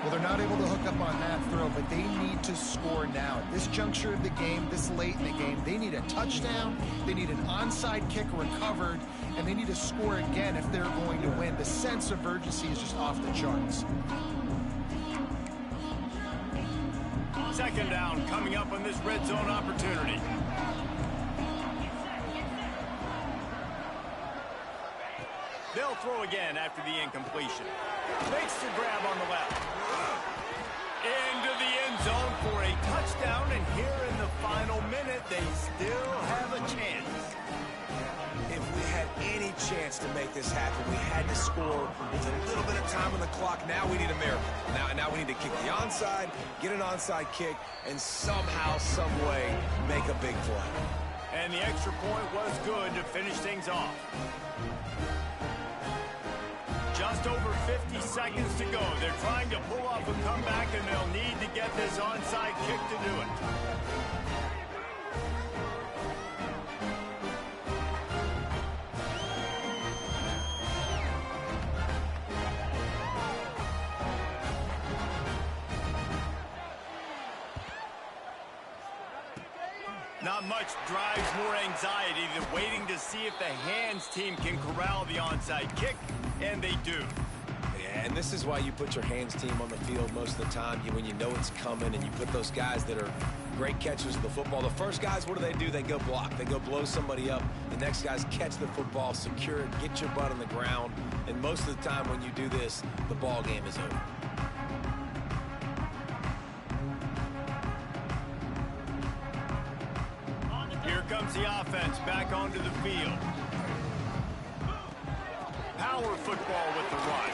Well, they're not able to hook up on that throw, but they need to score now. At this juncture of the game, this late in the game, they need a touchdown, they need an onside kick recovered, and they need to score again if they're going to win. The sense of urgency is just off the charts. 2nd down coming up on this red zone opportunity. They'll throw again after the incompletion. Makes the grab on the left. Into the end zone for a touchdown, and here in the final minute, they still have a chance. If we had any chance to make this happen, we had to score with a little bit of time on the clock. Now we need a miracle. Now we need to kick the onside, get an onside kick, and somehow, some way, make a big play. And the extra point was good to finish things off. Just over 50 seconds to go. They're trying to pull off a comeback, and they'll need to get this onside kick to do it. Not much drives more anxiety than waiting to see if the hands team can corral the onside kick, and they do. Yeah, and this is why you put your hands team on the field most of the time when you know it's coming, and you put those guys that are great catchers of the football. The first guys, what do? They go block. They go blow somebody up. The next guys catch the football, secure it, get your butt on the ground, and most of the time when you do this, the ball game is over. Here comes the offense back onto the field. Power football with the run.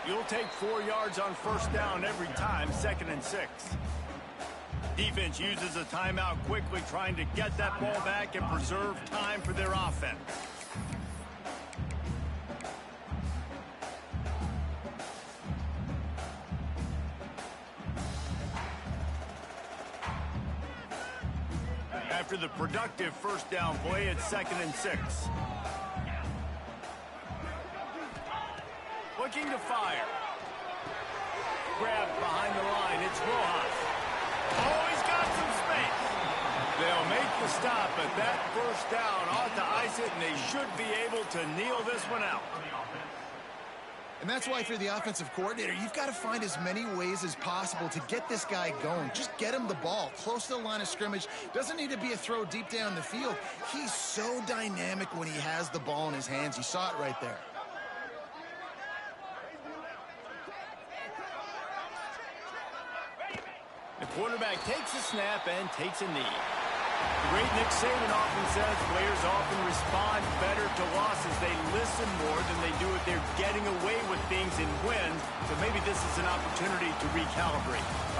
You'll take 4 yards on 1st down every time, 2nd and 6. Defense uses a timeout quickly, trying to get that ball back and preserve time for their offense. After the productive first down play, it's 2nd and 6. Looking to fire. Grabbed behind the line. It's Rojas. Oh, he's got some space. They'll make the stop, but that first down ought to ice it, and they should be able to kneel this one out. And that's why, if you're the offensive coordinator, you've got to find as many ways as possible to get this guy going. Just get him the ball close to the line of scrimmage. Doesn't need to be a throw deep down the field. He's so dynamic when he has the ball in his hands. You saw it right there. The quarterback takes a snap and takes a knee. The great Nick Saban often says players often respond better to losses. They listen more than they do if they're getting away with things in wins. So maybe this is an opportunity to recalibrate.